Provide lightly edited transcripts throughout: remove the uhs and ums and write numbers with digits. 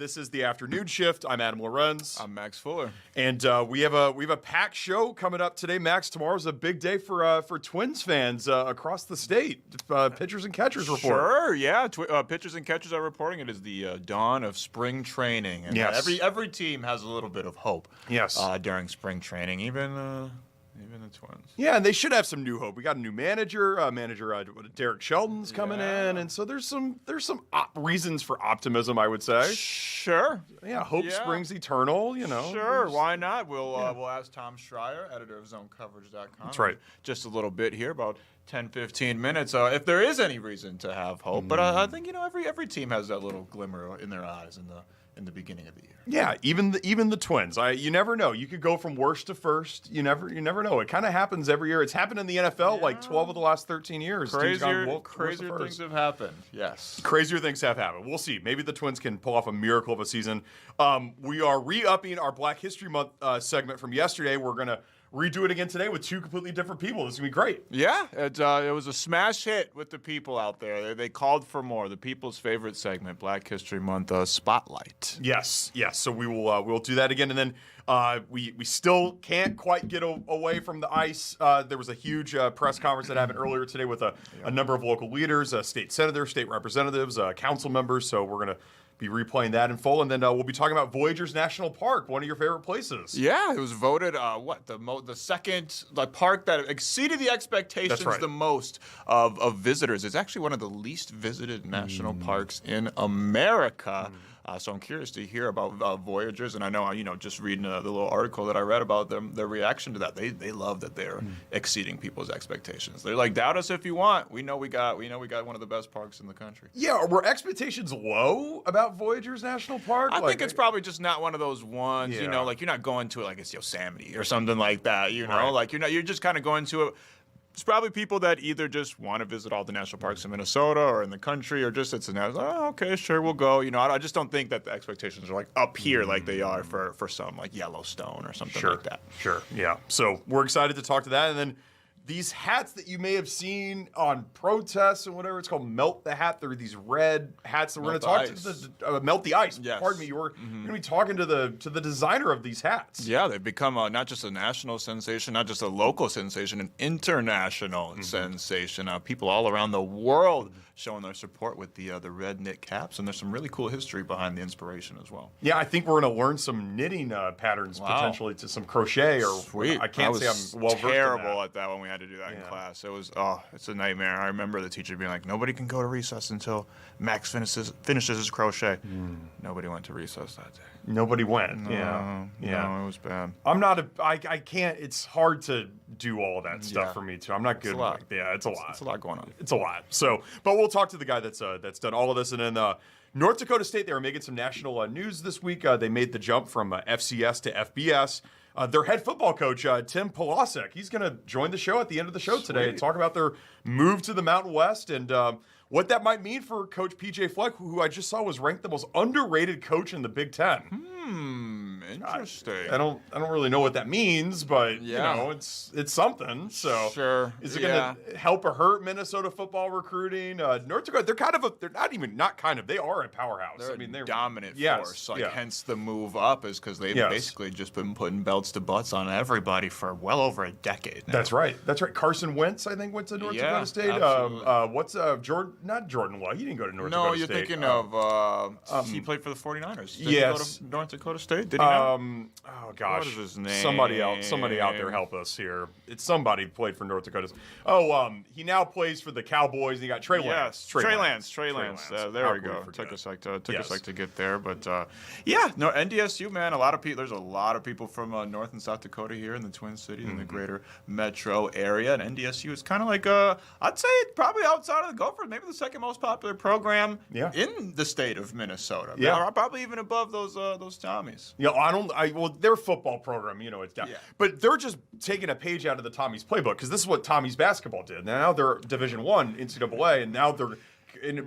This is the afternoon shift. I'm Adam Lorenz. I'm Max Fuller. And we have a packed show coming up today. Max, tomorrow's a big day for Twins fans across the state. Pitchers and catchers report. Sure, yeah. Pitchers and catchers are reporting it is the dawn of spring training. And yes. Every team has a little bit of hope. Yes. During spring training, even the Twins. Yeah, and they should have some new hope. We got a new manager. Derek Shelton's coming in, and so there's some reasons for optimism, I would say. Sure. Yeah, hope springs eternal. Sure, why not? We'll ask Tom Schreier, editor of ZoneCoverage.com. That's right. Just a little bit here, about 10-15 minutes, if there is any reason to have hope. But I think every team has that little glimmer in their eyes in the beginning of the year. Yeah, even the Twins. You never know. You could go from worst to first. You never know. It kind of happens every year. It's happened in the NFL like 12 of the last 13 years. Crazier things have happened. Yes. Crazier things have happened. We'll see. Maybe the Twins can pull off a miracle of a season. We are re-upping our Black History Month segment from yesterday. We're going to redo it again today with two completely different people. This is going to be great. Yeah, it was a smash hit with the people out there. They called for more. The people's favorite segment, Black History Month Spotlight. Yes. So we'll do that again. And then we still can't quite get away from the ice. There was a huge press conference that happened earlier today with a number of local leaders, state senators, state representatives, council members. So we're going to be replaying that in full, and then we'll be talking about Voyageurs National Park, one of your favorite places. Yeah, it was voted the second park that exceeded the expectations the most of visitors. It's actually one of the least visited national parks in America. So I'm curious to hear about Voyageurs, and I know just reading the little article that I read about them, their reaction to that, they love that they're exceeding people's expectations. They're like, doubt us if you want. We know we got one of the best parks in the country. Yeah, were expectations low about Voyageurs National Park? I think it's probably just not one of those ones. Yeah. You're not going to it like it's Yosemite or something like that. Right. You're just kind of going to it. It's probably people that either just want to visit all the national parks in Minnesota or in the country, or just it's okay, sure, we'll go. I just don't think that the expectations are like up here like they are for some like Yellowstone or something like that. Sure, yeah. So we're excited to talk to that, and then these hats that you may have seen on protests and whatever, it's called Melt the Hat. They're these red hats that we're going to talk to Melt the Ice. Yes. Pardon me. We're going to be talking to the designer of these hats. Yeah, they've become not just a national sensation, not just a local sensation, an international sensation. People all around the world showing their support with the red knit caps, and there's some really cool history behind the inspiration as well. Yeah, I think we're going to learn some knitting patterns potentially to some crochet. Or sweet. I can't say I'm well versed in that. Terrible at that when we had to do that in class. It was it's a nightmare. I remember the teacher being like, nobody can go to recess until Max finishes his crochet. Nobody went to recess that day. Nobody went. No, it was bad. I'm not I can't. It's hard to do all of that stuff for me too. I'm not good. It's a lot. It's a lot going on. It's a lot. So, but we'll talk to the guy that's done all of this. And then North Dakota State, they were making some national news this week. They made the jump from FCS to FBS. Their head football coach, Tim Polasek, he's going to join the show at the end of the show today to talk about their move to the Mountain West and what that might mean for Coach PJ Fleck, who I just saw was ranked the most underrated coach in the Big Ten. Interesting. I don't really know what that means, but it's something. So sure. Is it going to help or hurt Minnesota football recruiting? North Dakota, they are a powerhouse. They're a dominant force. Hence the move up is because they've basically just been putting belts to butts on everybody for well over a decade now. That's right. Carson Wentz, I think, went to North Dakota State. Absolutely. Not Jordan Love. He didn't go to North No, Dakota you're State. thinking of he played for the 49ers. Did he go to North Dakota State? Did he not? Oh gosh. What is his name? Somebody out there help us here. It's somebody who played for North Dakota. Oh, he now plays for the Cowboys. And he got Trey Lance. Trey Lance. There we go. Took a sec to get there, but NDSU, man. There's a lot of people from North and South Dakota here in the Twin Cities in the greater metro area, and NDSU is kind of like I'd say probably outside of the Gophers, maybe the second most popular program in the state of Minnesota. Yeah, probably even above those Tommies. Yeah, their football program, it's down. Yeah. But they're just taking a page out of the Tommies playbook because this is what Tommies basketball did. Now they're Division I NCAA, and now they're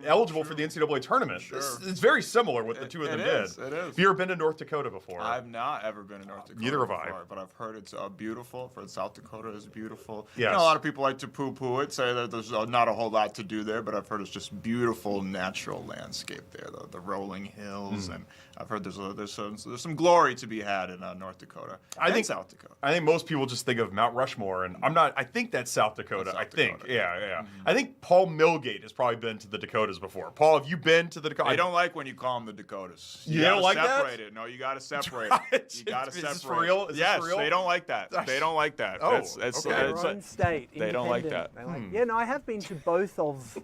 eligible for the NCAA tournament. Sure. It's very similar what the two of them did. It is. Have you ever been to North Dakota before? I've not ever been to North Dakota. Neither have before, I. But I've heard it's beautiful. For South Dakota is beautiful. Yes. A lot of people like to poo-poo it, say that there's not a whole lot to do there, but I've heard it's just beautiful natural landscape there. The rolling hills and I've heard there's some glory to be had in North Dakota. I think South Dakota. I think most people just think of Mount Rushmore, and I'm not. I think that's South Dakota. South I think, Dakota. yeah. Mm-hmm. I think Paul Milgate has probably been to the Dakotas before. Paul, have you been to the Dakotas? I don't like when you call them the Dakotas. You don't like that? Separate it. No, you got to separate it. You got to separate. Is this for real? Yes, they don't like that. They don't like that. Oh, it's okay. Their own state. They don't like independent. that. They like, yeah, no, I have been to both of.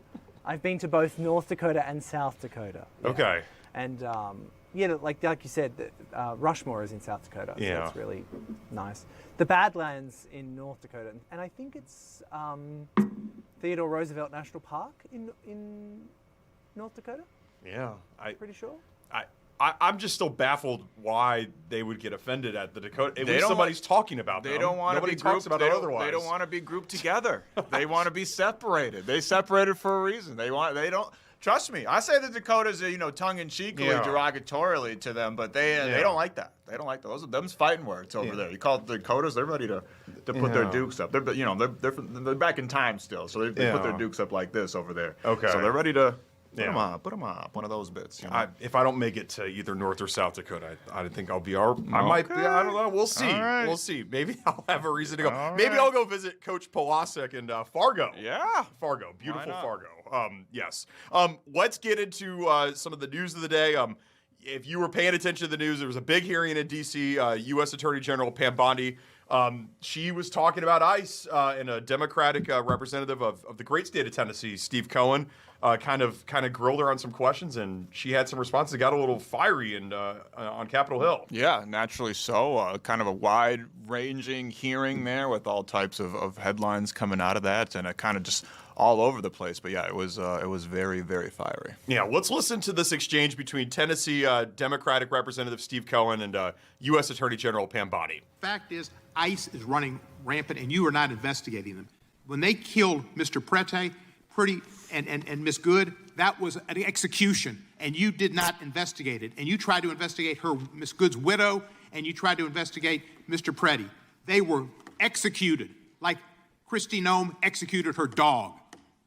I've been to both North Dakota and South Dakota. Yeah. Okay. And like you said, Rushmore is in South Dakota. Yeah. So it's really nice. The Badlands in North Dakota, and I think it's Theodore Roosevelt National Park in North Dakota. Yeah, Pretty sure. I'm just still baffled why they would get offended at the Dakota. At They least don't somebody's talking about them. They don't want to Nobody be talks grouped, about they it don't- otherwise. They don't want to be grouped together. They want to be separated. They separated for a reason. They don't. Trust me, I say the Dakotas, tongue-in-cheekly, Yeah. derogatorily to them, but they don't like that. They don't like that. Them's fighting words over there. You call it the Dakotas, they're ready to put their dukes up. They're back in time still, so they put their dukes up like this over there. Okay. So they're ready to Yeah. put them up. One of those bits. If I don't make it to either North or South Dakota, I think I'll be I might be. I don't know. We'll see. All right. We'll see. Maybe I'll have a reason to go. All Maybe right. I'll go visit Coach Polasek in Fargo. Yeah. Fargo, beautiful not? Fargo. Yes. Let's get into some of the news of the day. If you were paying attention to the news, there was a big hearing in D.C. U.S. Attorney General Pam Bondi. She was talking about ICE, and a Democratic representative of the great state of Tennessee, Steve Cohen, kind of grilled her on some questions, and she had some responses. It got a little fiery on Capitol Hill. Yeah, naturally so. Kind of a wide-ranging hearing there with all types of headlines coming out of that, and it kind of just all over the place. But yeah, it was very, very fiery. Yeah, let's listen to this exchange between Tennessee Democratic Representative Steve Cohen and U.S. Attorney General Pam Bondi. Fact is, ICE is running rampant, and you are not investigating them. When they killed Mr. Prete, and Ms. Good, that was an execution, and you did not investigate it. And you tried to investigate Ms. Good's widow, and you tried to investigate Mr. Prete. They were executed, like Kristi Noem executed her dog.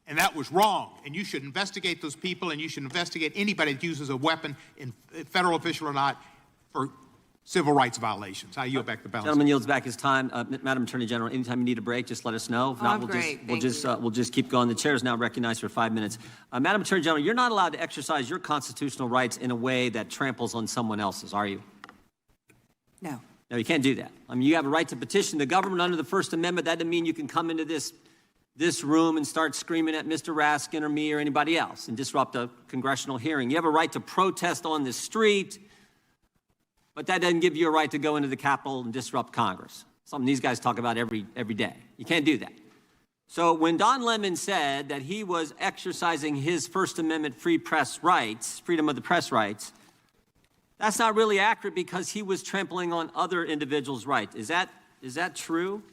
And that was wrong. And you should investigate those people, and you should investigate anybody that uses a weapon, in federal official or not, for civil rights violations. I yield back the balance. Gentleman yields back his time. Madam Attorney General, anytime you need a break, just let us know. If not, we'll just keep going. The chair is now recognized for 5 minutes. Madam Attorney General, you're not allowed to exercise your constitutional rights in a way that tramples on someone else's, are you? No. No, you can't do that. I mean, you have a right to petition the government under the First Amendment. That doesn't mean you can come into this room and start screaming at Mr. Raskin or me or anybody else and disrupt a congressional hearing. You have a right to protest on the street, but that doesn't give you a right to go into the Capitol and disrupt Congress. Something these guys talk about every day. You can't do that. So when Don Lemon said that he was exercising his First Amendment free press rights, freedom of the press rights, that's not really accurate because he was trampling on other individuals' rights. Is that true?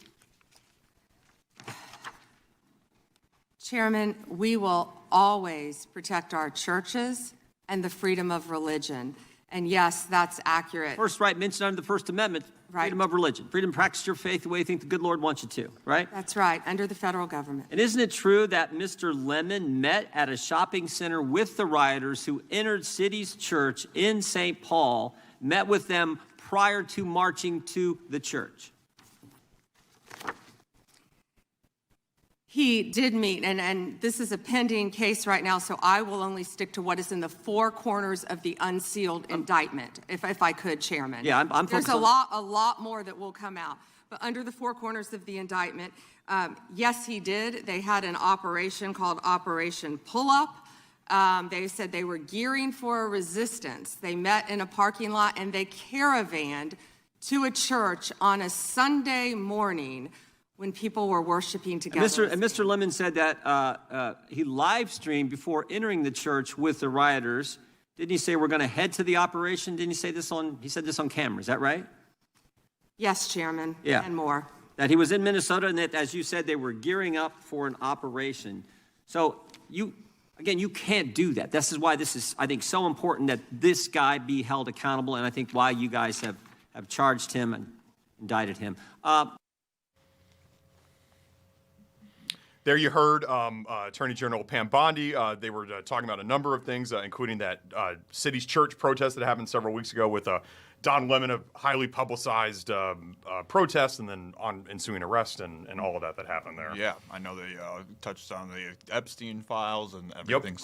Chairman, we will always protect our churches and the freedom of religion. And yes, that's accurate. First right mentioned under the First Amendment, freedom of religion, freedom to practice your faith the way you think the good Lord wants you to, right? That's right, under the federal government. And isn't it true that Mr. Lemon met at a shopping center with the rioters who entered City's church in St. Paul, met with them prior to marching to the church? He did meet, and this is a pending case right now, so I will only stick to what is in the four corners of the unsealed indictment, if I could, Chairman. Yeah, I'm There's focused a lot more that will come out. But under the four corners of the indictment, yes, he did. They had an operation called Operation Pull-Up. They said they were gearing for a resistance. They met in a parking lot, and they caravanned to a church on a Sunday morning when people were worshiping together. And Mr. Lemon said that he live streamed before entering the church with the rioters. Didn't he say we're going to head to the operation? Didn't he say this he said this on camera, is that right? Yes, Chairman, Yeah. and more. That he was in Minnesota and that, as you said, they were gearing up for an operation. So you can't do that. This is why this is, I think, so important that this guy be held accountable, and I think why you guys have charged him and indicted him. There you heard Attorney General Pam Bondi. They were talking about a number of things, including that city's church protest that happened several weeks ago with Don Lemon, a highly publicized protest, and then ensuing arrest and all of that happened there. Yeah, I know they touched on the Epstein files and everything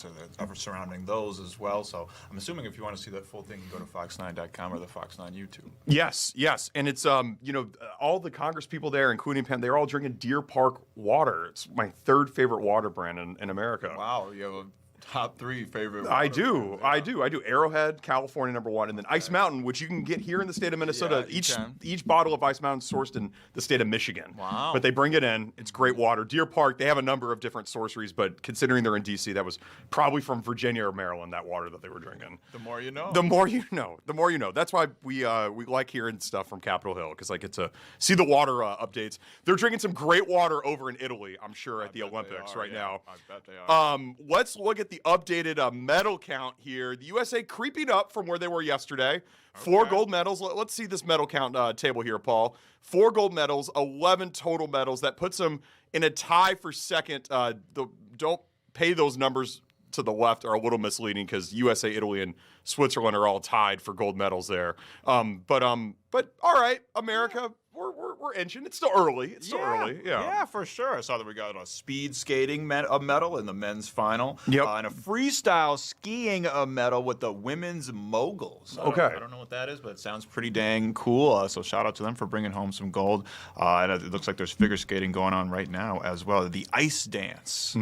surrounding those as well. So I'm assuming if you want to see that full thing, you go to fox9.com or the Fox 9 YouTube. Yes, and it's all the Congress people there, including Pam, they're all drinking Deer Park water. It's my third favorite water brand in America. Wow, you have a top 3 favorite. I do. Arrowhead, California, #1, and then Ice Mountain, which you can get here in the state of Minnesota. Each bottle of Ice Mountain sourced in the state of Michigan. Wow. But they bring it in. It's great water. Deer Park, they have a number of different sourceries, but considering they're in D.C., that was probably from Virginia or Maryland, that water that they were drinking. The more you know. The more you know. The more you know. That's why we like hearing stuff from Capitol Hill, because I get to see the water updates. They're drinking some great water over in Italy, I'm sure, at the Olympics now. I bet they are. Let's look at the updated medal count here. The USA creeping up from where they were yesterday. 4 gold medals. Let's see this medal count table here, Paul. 4 gold medals, 11 total medals. That puts them in a tie for second. Don't pay those numbers to the left are a little misleading because USA, Italy, and Switzerland are all tied for gold medals there. But all right, America. We're inching. It's still early. Yeah, for sure. I saw that we got a speed skating medal in the men's final. Yep. And a freestyle skiing medal with the women's moguls. I don't know what that is, but it sounds pretty dang cool. So shout out to them for bringing home some gold. And it looks like there's figure skating going on right now as well. The ice dance.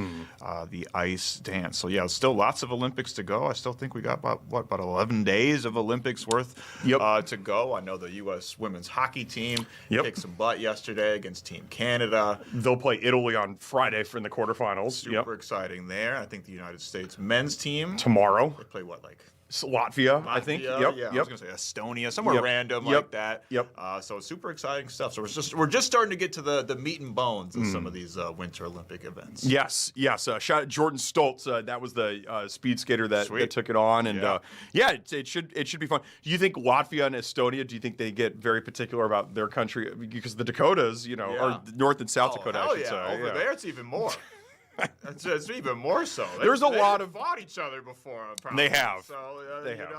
The ice dance. So yeah, still lots of Olympics to go. I still think we got about 11 days of Olympics worth to go. I know the U.S. women's hockey team kicked some butt yesterday against Team Canada. They'll play Italy on Friday in the quarterfinals. Super exciting there. I think the United States men's team tomorrow. They play what, like Latvia, I think. Yeah, I was gonna say Estonia, somewhere random like that. So super exciting stuff. So we're just starting to get to the meat and bones of some of these Winter Olympic events. Yes. Shout out Jordan Stoltz. That was the speed skater that took it on, and it should be fun. Do you think Latvia and Estonia? Do you think they get very particular about their country because the Dakotas, or North and South Dakota? I should say. Over there it's even more. It's even more so. There's a lot of fought each other before. They have. So they have.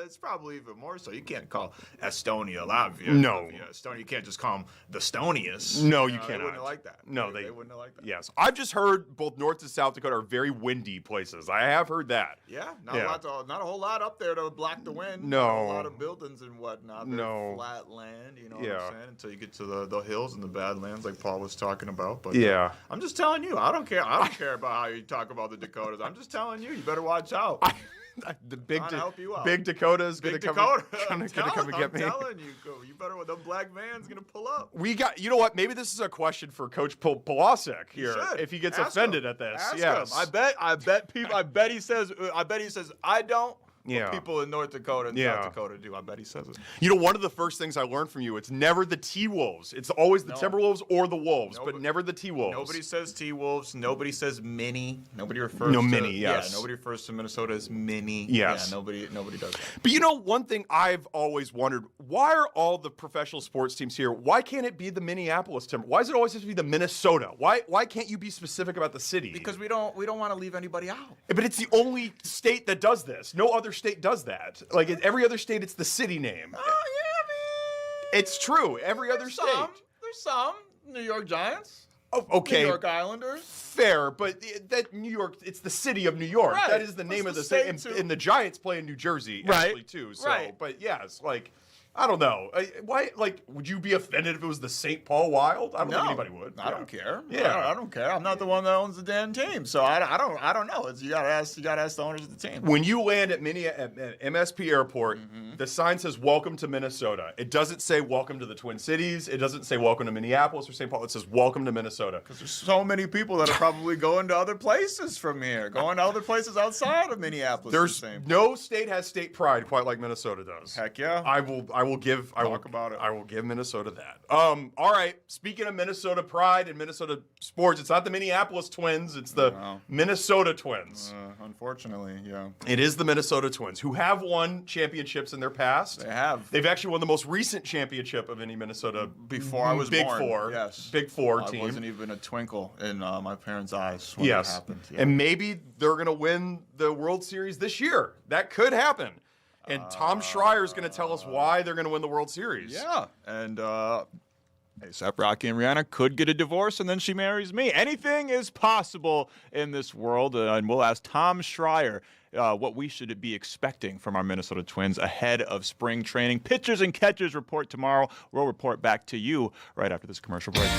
It's probably even more so. You can't call Estonia Latvia. No. Estonia. You can't just call them the Stonius. No, you cannot. They wouldn't have liked that. No, they wouldn't have liked that. Yes, I've just heard both North and South Dakota are very windy places. I have heard that. Yeah, not a whole lot up there to block the wind. No. Not a lot of buildings and whatnot. No. Flat land. You know what I'm saying? Until you get to the hills and the Badlands, like Paul was talking about. But I'm just telling you, I don't care. I don't care about how you talk about the Dakotas. I'm just telling you better watch out. The big help you out. Big Dakota's gonna come and get me. I'm telling you better. The black van's gonna pull up. We got. You know what? Maybe this is a question for Coach Polasek here. If he gets offended at this, Ask him. I bet he says. I don't. Yeah. People in North Dakota and South Dakota do. I bet he says it. One of the first things I learned from you, it's never the T-Wolves. It's always the Timberwolves or the Wolves, but never the T-Wolves. Nobody says T-Wolves. Nobody says mini. Nobody refers to mini, yes. Yeah, nobody refers to Minnesota as mini. Yes. Yeah, nobody does that. But one thing I've always wondered, why are all the professional sports teams here? Why can't it be the Minneapolis Timber? Why does it always have to be the Minnesota? Why can't you be specific about the city? Because we don't want to leave anybody out. But it's the only state that does this. No other state does that. Like in every other state, it's the city name. Oh, yeah, I mean, it's true. Every other state. There's some. New York Giants. Oh, okay. New York Islanders. Fair, but that New York, it's the city of New York. Right. That is the name of the state. And the Giants play in New Jersey, actually, too. So, but yes, I don't know. Why? Would you be offended if it was the St. Paul Wild? I don't think anybody would. I don't care. Yeah, I don't care. I'm not the one that owns the damn team, so I don't know. You gotta ask the owners of the team. When you land at MSP Airport, the sign says "Welcome to Minnesota." It doesn't say "Welcome to the Twin Cities." It doesn't say "Welcome to Minneapolis" or St. Paul. It says "Welcome to Minnesota." Because there's so many people that are probably going to other places from here, going to other places outside of Minneapolis. No state has state pride quite like Minnesota does. Heck yeah. I will I will give Minnesota that. All right. Speaking of Minnesota pride and Minnesota sports, it's not the Minneapolis Twins. It's the Minnesota Twins. Unfortunately, yeah. It is the Minnesota Twins, who have won championships in their past. They have. They've actually won the most recent championship of any Minnesota before I was Big born. Four. Yes. Big Four team. It wasn't even a twinkle in my parents' eyes when that happened. Yeah. And maybe they're going to win the World Series this year. That could happen. And Tom Schreier is going to tell us why they're going to win the World Series. Yeah. And A$AP Rocky and Rihanna could get a divorce and then she marries me. Anything is possible in this world. And we'll ask Tom Schreier what we should be expecting from our Minnesota Twins ahead of spring training. Pitchers and catchers report tomorrow. We'll report back to you right after this commercial break.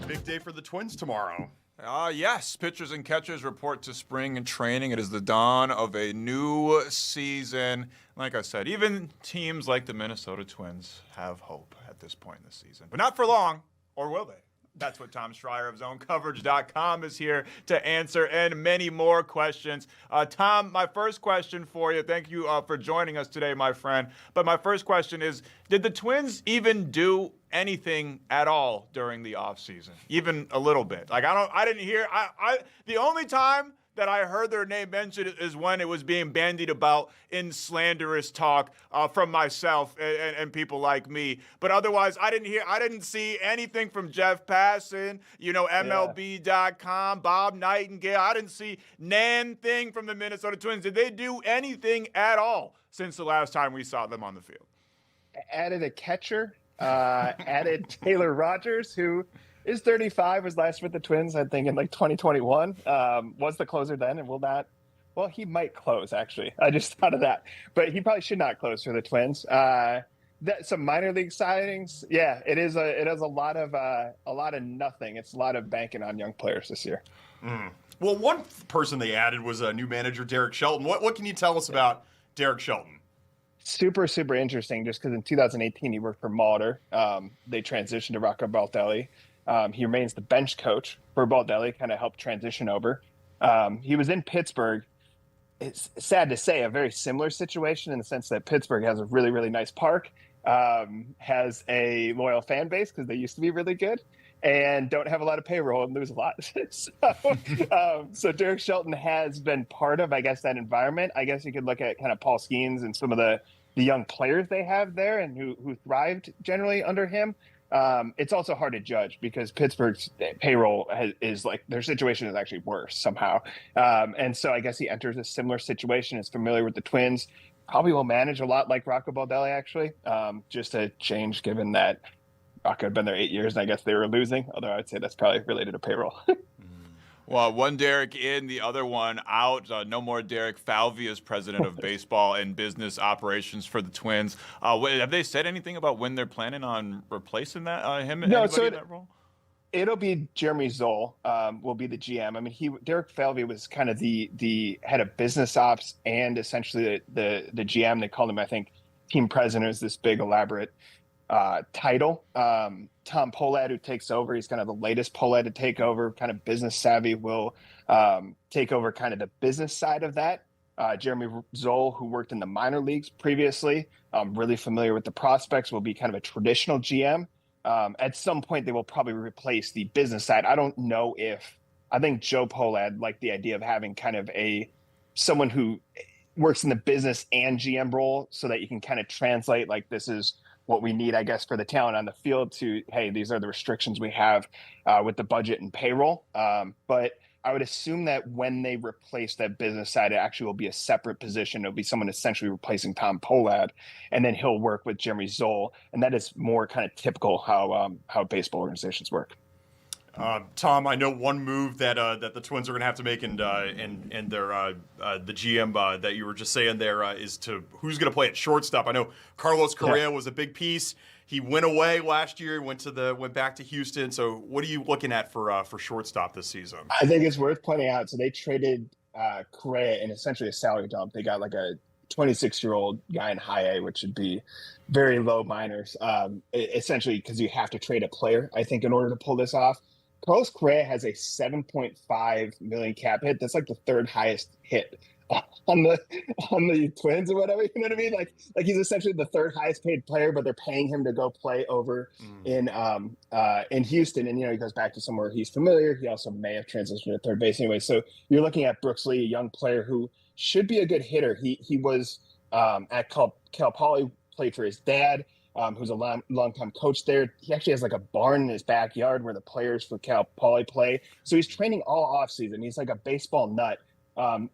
Big day for the Twins tomorrow. Yes, pitchers and catchers report to spring and training. It is the dawn of a new season. Like I said, even teams like the Minnesota Twins have hope at this point in the season. But not for long, or will they? That's what Tom Schreier of ZoneCoverage.com is here to answer, and many more questions. Tom, my first question for you, thank you for joining us today, my friend. But my first question is, did the Twins even do anything at all during the offseason? Even a little bit? Like, I didn't hear, the only time that I heard their name mentioned is when it was being bandied about in slanderous talk from myself and people like me. But otherwise, I didn't see anything from Jeff Passan, MLB.com, Bob Nightingale. I didn't see thing from the Minnesota Twins. Did they do anything at all since the last time we saw them on the field? Added a catcher, added Taylor Rogers, who is 35, was last with the Twins, I think, in like 2021. Was the closer then and will not. Well, he might close, actually. I just thought of that. But he probably should not close for the Twins. Some minor league signings. Yeah, it is a lot of nothing. It's a lot of banking on young players this year. Mm. Well, one person they added was a new manager, Derek Shelton. What can you tell us about Derek Shelton? Super, super interesting, just because in 2018 he worked for Mulder. They transitioned to Rocco Baldelli. He remains the bench coach for Baldelli, kind of helped transition over. He was in Pittsburgh. it's sad to say, a very similar situation in the sense that Pittsburgh has a really, really nice park, has a loyal fan base because they used to be really good, and don't have a lot of payroll and lose a lot. So Derek Shelton has been part of, I guess, that environment. I guess you could look at kind of Paul Skeens and some of the young players they have there and who thrived generally under him. It's also hard to judge because Pittsburgh's payroll is like, their situation is actually worse somehow. And so I guess he enters a similar situation, is familiar with the Twins, probably will manage a lot like Rocco Baldelli, actually, just a change given that Rocco had been there 8 years and I guess they were losing, although I would say that's probably related to payroll. Well, one Derek in, the other one out. No more Derek Falvey as president of baseball and business operations for the Twins. Have they said anything about when they're planning on replacing him? No, so in that role? It'll be Jeremy Zoll will be the GM. I mean, Derek Falvey was kind of the head of business ops and essentially the GM. They called him, I think, team president, is this big elaborate title. Tom Pohlad, who takes over, he's kind of the latest Pohlad to take over, kind of business savvy, will take over kind of the business side of that. Jeremy Zoll, who worked in the minor leagues previously, really familiar with the prospects, will be kind of a traditional GM. At some point, they will probably replace the business side. I don't know if, I think Joe Pohlad liked the idea of having kind of someone who works in the business and GM role so that you can kind of translate, like, this is what we need, I guess, for the talent on the field to, hey, these are the restrictions we have with the budget and payroll. But I would assume that when they replace that business side, it actually will be a separate position. It'll be someone essentially replacing Tom Pohlad, and then he'll work with Jeremy Zoll. And that is more kind of typical how baseball organizations work. Tom, I know one move that the Twins are going to have to make, and their the GM that you were just saying there is to who's going to play at shortstop. I know Carlos Correa was a big piece. He went away last year, went back to Houston. So what are you looking at for shortstop this season? I think it's worth pointing out. So they traded Correa in essentially a salary dump. They got like a 26-year-old guy in high A, which would be very low minors, essentially because you have to trade a player, I think, in order to pull this off. Carlos Correa has a $7.5 million cap hit. That's like the third highest hit on the Twins or whatever. You know what I mean? Like he's essentially the third highest paid player, but they're paying him to go play over in Houston. And, he goes back to somewhere he's familiar. He also may have transitioned to third base anyway. So you're looking at Brooks Lee, a young player who should be a good hitter. He was at Cal Poly, played for his dad, who's a long-time coach there. He actually has like a barn in his backyard where the players for Cal Poly play. So he's training all offseason. He's like a baseball nut.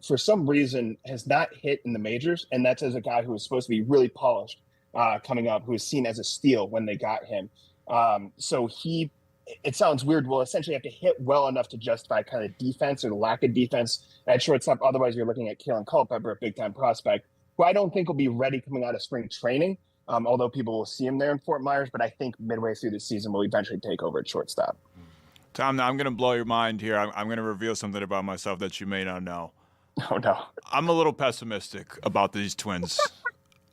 For some reason, has not hit in the majors, and that's as a guy who was supposed to be really polished coming up, who was seen as a steal when they got him. So it sounds weird, will essentially have to hit well enough to justify kind of defense or the lack of defense at shortstop. Otherwise, you're looking at Kalen Culpepper, a big-time prospect, who I don't think will be ready coming out of spring training. Although people will see him there in Fort Myers, but I think midway through the season will eventually take over at shortstop. Tom, now I'm going to blow your mind here. I'm going to reveal something about myself that you may not know. Oh, no. I'm a little pessimistic about these Twins.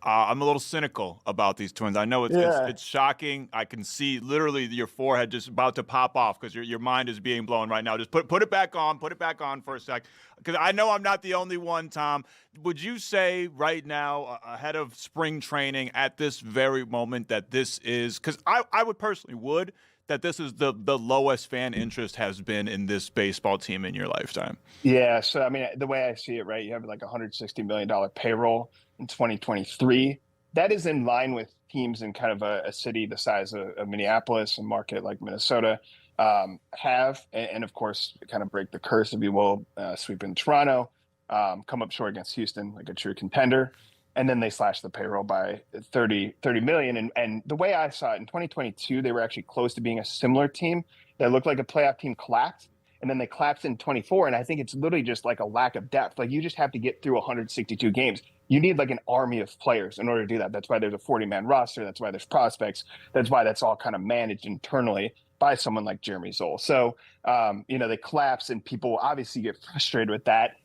I'm a little cynical about these Twins. I know it's shocking. I can see literally your forehead just about to pop off because your mind is being blown right now. Just put it back on. Put it back on for a sec. Because I know I'm not the only one, Tom. Would you say right now, ahead of spring training, at this very moment, that this is – because I would personally that this is the lowest fan interest has been in this baseball team in your lifetime? Yeah, so, I mean, the way I see it, right, you have like a $160 million payroll in 2023. That is in line with teams in kind of a city the size of Minneapolis, a market like Minnesota, have, and of course, kind of break the curse, if you will, sweep in Toronto, come up short against Houston, like a true contender. And then they slashed the payroll by 30 million. And the way I saw it, in 2022, they were actually close to being a similar team that looked like a playoff team collapsed. And then they collapsed in 24. And I think it's literally just like a lack of depth. Like, you just have to get through 162 games. You need like an army of players in order to do that. That's why there's a 40-man roster. That's why there's prospects. That's why that's all kind of managed internally by someone like Jeremy Zoll. So, they collapse, and people obviously get frustrated with that.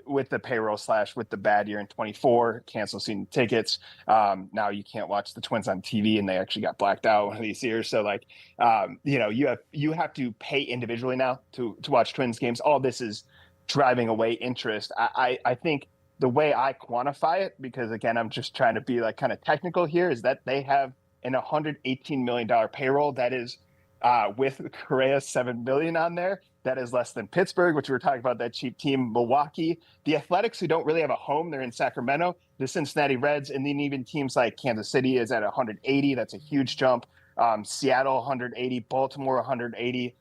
With the payroll / with the bad year in 24, cancel season tickets. Now you can't watch the Twins on TV, and they actually got blacked out one of these years. So you have to pay individually now to watch Twins games. All this is driving away interest. I think the way I quantify it, because again, I'm just trying to be like kind of technical here, is that they have an $118 million payroll. That is with Correa's $7 million on there. That is less than Pittsburgh, which we were talking about, that cheap team, Milwaukee. The Athletics, who don't really have a home, they're in Sacramento. The Cincinnati Reds, and then even teams like Kansas City is at 180. That's a huge jump. Seattle, 180. Baltimore, 180.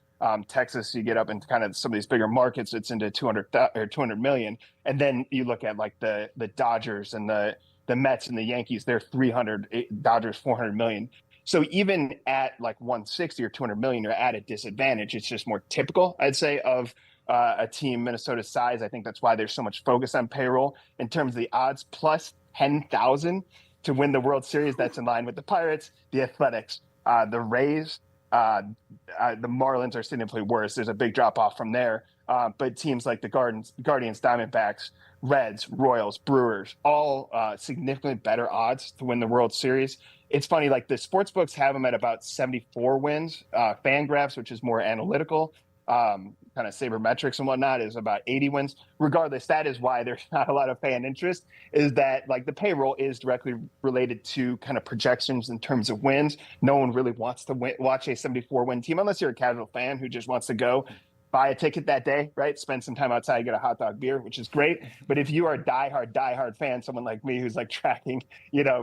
Texas, you get up into kind of some of these bigger markets, it's into 200 million. And then you look at like the Dodgers and the Mets and the Yankees, they're 300, Dodgers 400 million. So even at like 160 or 200 million, you're at a disadvantage. It's just more typical, I'd say, of a team Minnesota's size. I think that's why there's so much focus on payroll. In terms of the odds, plus 10,000 to win the World Series. That's in line with the Pirates, the Athletics, the Rays, the Marlins are significantly worse. There's a big drop off from there. But teams like the Guardians, Diamondbacks, Reds, Royals, Brewers, all significantly better odds to win the World Series. It's funny, like the sports books have them at about 74 wins. Fangraphs, which is more analytical, kind of sabermetrics and whatnot, is about 80 wins. Regardless, that is why there's not a lot of fan interest, is that like the payroll is directly related to kind of projections in terms of wins. No one really wants to watch a 74-win team unless you're a casual fan who just wants to go buy a ticket that day, right? Spend some time outside, get a hot dog, beer, which is great. But if you are a diehard fan, someone like me who's like tracking,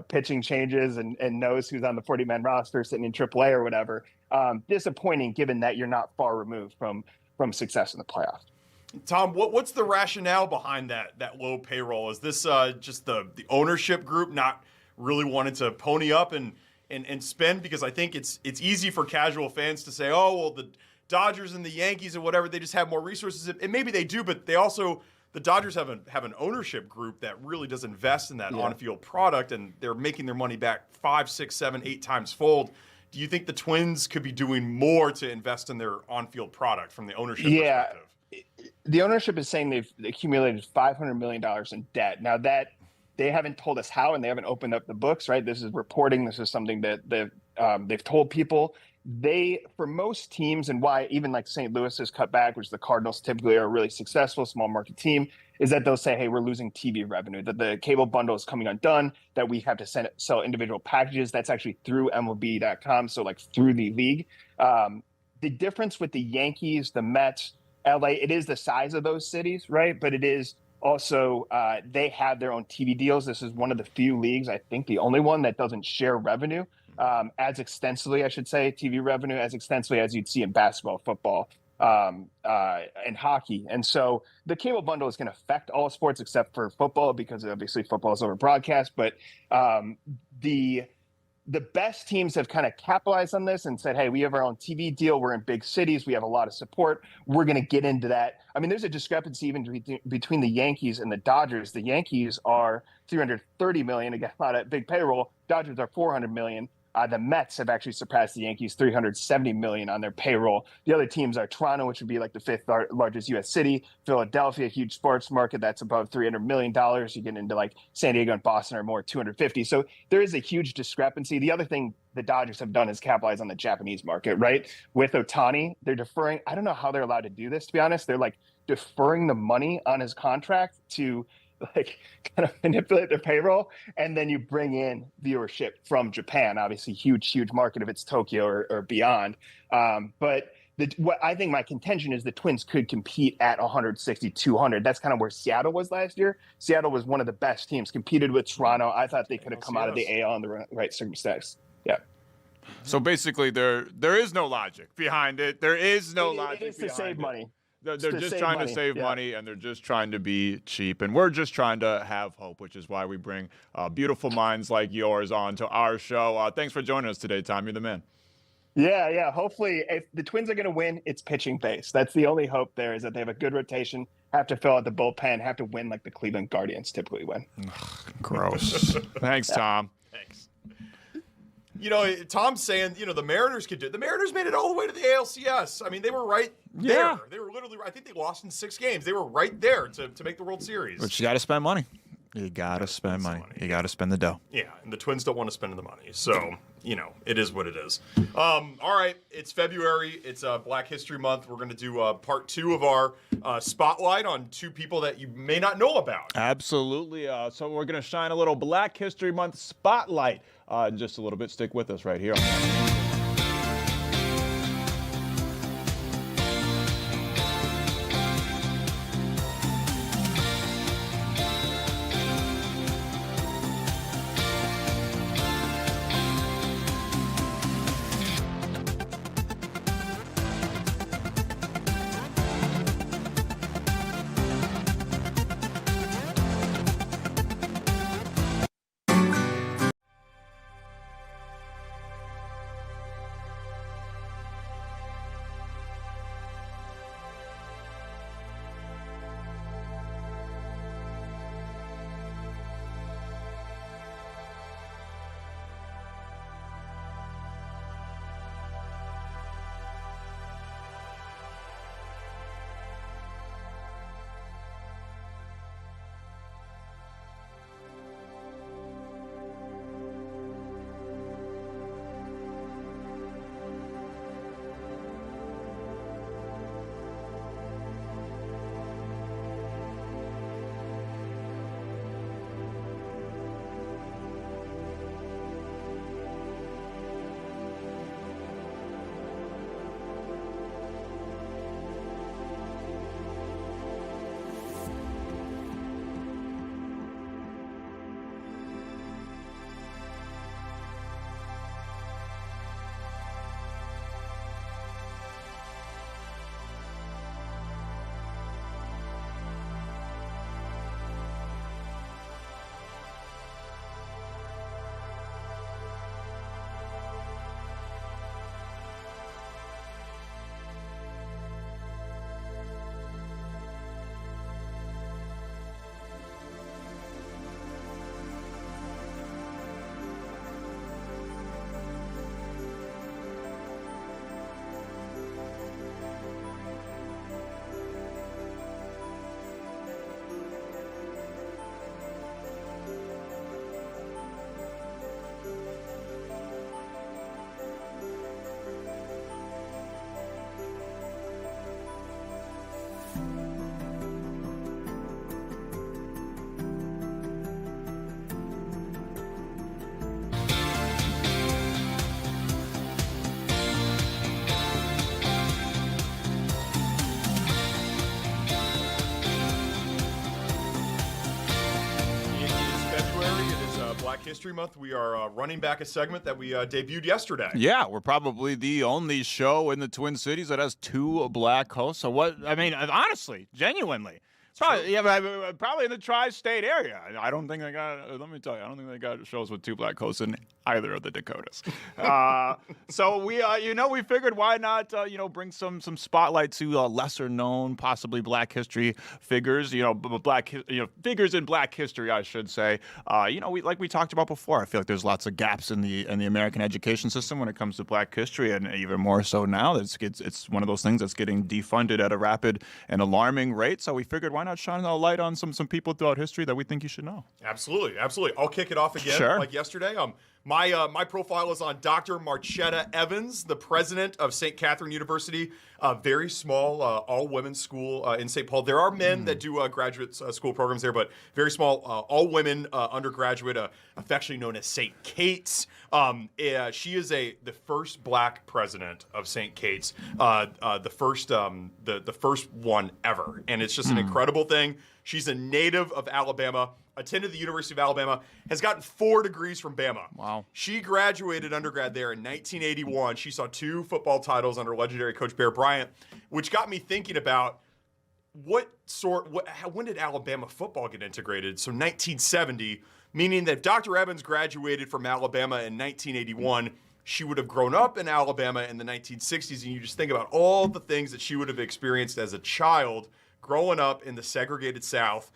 pitching changes and knows who's on the 40-man roster sitting in AAA or whatever, disappointing given that you're not far removed from success in the playoffs. Tom, what's the rationale behind that low payroll? Is this just the ownership group not really wanting to pony up and spend? Because I think it's easy for casual fans to say, oh, well, the Dodgers and the Yankees and whatever, they just have more resources. And maybe they do, but they also, the Dodgers have an ownership group that really does invest in that on-field product, and they're making their money back 5, 6, 7, 8 times fold. Do you think the Twins could be doing more to invest in their on-field product from the ownership perspective? The ownership is saying they've accumulated $500 million in debt. Now that they haven't told us how, and they haven't opened up the books, right? This is reporting. This is something that they've told people. For most teams, and why even like St. Louis has cut back, which the Cardinals typically are a really successful small market team, is that they'll say, hey, we're losing TV revenue, that the cable bundle is coming undone, that we have to sell individual packages. That's actually through MLB.com, so like through the league. The difference with the Yankees, the Mets, LA, it is the size of those cities, right? But it is also, they have their own TV deals. This is one of the few leagues, I think the only one, that doesn't share revenue as extensively, I should say, TV revenue as extensively as you'd see in basketball, football, and hockey. And so the cable bundle is going to affect all sports except for football, because obviously football is over broadcast. But the best teams have kind of capitalized on this and said, hey, we have our own TV deal. We're in big cities. We have a lot of support. We're going to get into that. I mean, there's a discrepancy even between the Yankees and the Dodgers. The Yankees are $330 million, again, a lot of big payroll. Dodgers are $400 million. The Mets have actually surpassed the Yankees, $370 million on their payroll. The other teams are Toronto, which would be like the 5th largest U.S. city. Philadelphia, a huge sports market, that's above $300 million. You get into like San Diego and Boston are more 250. So there is a huge discrepancy. The other thing the Dodgers have done is capitalize on the Japanese market, right? With Ohtani, they're deferring. I don't know how they're allowed to do this, to be honest. They're like deferring the money on his contract to like kind of manipulate their payroll, and then you bring in viewership from Japan, obviously huge market if it's Tokyo or beyond. But what I think my contention is the Twins could compete at 160, 200. That's kind of where Seattle was last year. Seattle was one of the best teams, competed with Toronto. I thought they could have come out of the AL in the right circumstances. Yeah. So basically, there is no logic behind it. There is no logic behind it. It is to save money. They're just trying to save money, and they're just trying to be cheap. And we're just trying to have hope, which is why we bring beautiful minds like yours onto our show. Thanks for joining us today, Tom. You're the man. Yeah. Hopefully, if the Twins are going to win, it's pitching based. That's the only hope there, is that they have a good rotation, have to fill out the bullpen, have to win like the Cleveland Guardians typically win. Gross. Thanks, Tom. Thanks. Tom's saying, the Mariners could do it. The Mariners made it all the way to the ALCS. I mean, they were right there. Yeah. They were literally, I think they lost in 6 games. They were right there to make the World Series. But you got to spend money. You got to spend money. You got to spend the dough. Yeah, and the Twins don't want to spend the money. So it is what it is. All right, it's February. It's Black History Month. We're going to do part 2 of our spotlight on 2 people that you may not know about. Absolutely. So we're going to shine a little Black History Month spotlight in just a little bit. Stick with us right here. Black History Month. We are running back a segment that we debuted yesterday. Yeah, we're probably the only show in the Twin Cities that has 2 black hosts. So honestly, genuinely, probably in the tri-state area. I don't think they got. Let me tell you, I don't think they got shows with 2 black hosts in either of the Dakotas. So we figured why not, bring some spotlight to lesser known, possibly Black history figures. Figures in Black history, I should say. We talked about before. I feel like there's lots of gaps in the American education system when it comes to Black history, and even more so now. It's one of those things that's getting defunded at a rapid and alarming rate. So we figured why not shine a light on some people throughout history that we think you should know. Absolutely. I'll kick it off again, Sure. like yesterday. My profile is on Dr. Marchetta Evans, the president of St. Catherine University, a very small all-women school in St. Paul. There are men that do graduate school programs there, but very small all-women undergraduate, affectionately known as St. Kate's. She is the first black president of St. Kate's, the first one ever, and it's just an incredible thing. She's a native of Alabama, attended the University of Alabama, has gotten 4 degrees from Bama. Wow. She graduated undergrad there in 1981. She saw 2 football titles under legendary coach Bear Bryant, which got me thinking about when did Alabama football get integrated? So 1970, meaning that if Dr. Evans graduated from Alabama in 1981, she would have grown up in Alabama in the 1960s, and you just think about all the things that she would have experienced as a child growing up in the segregated South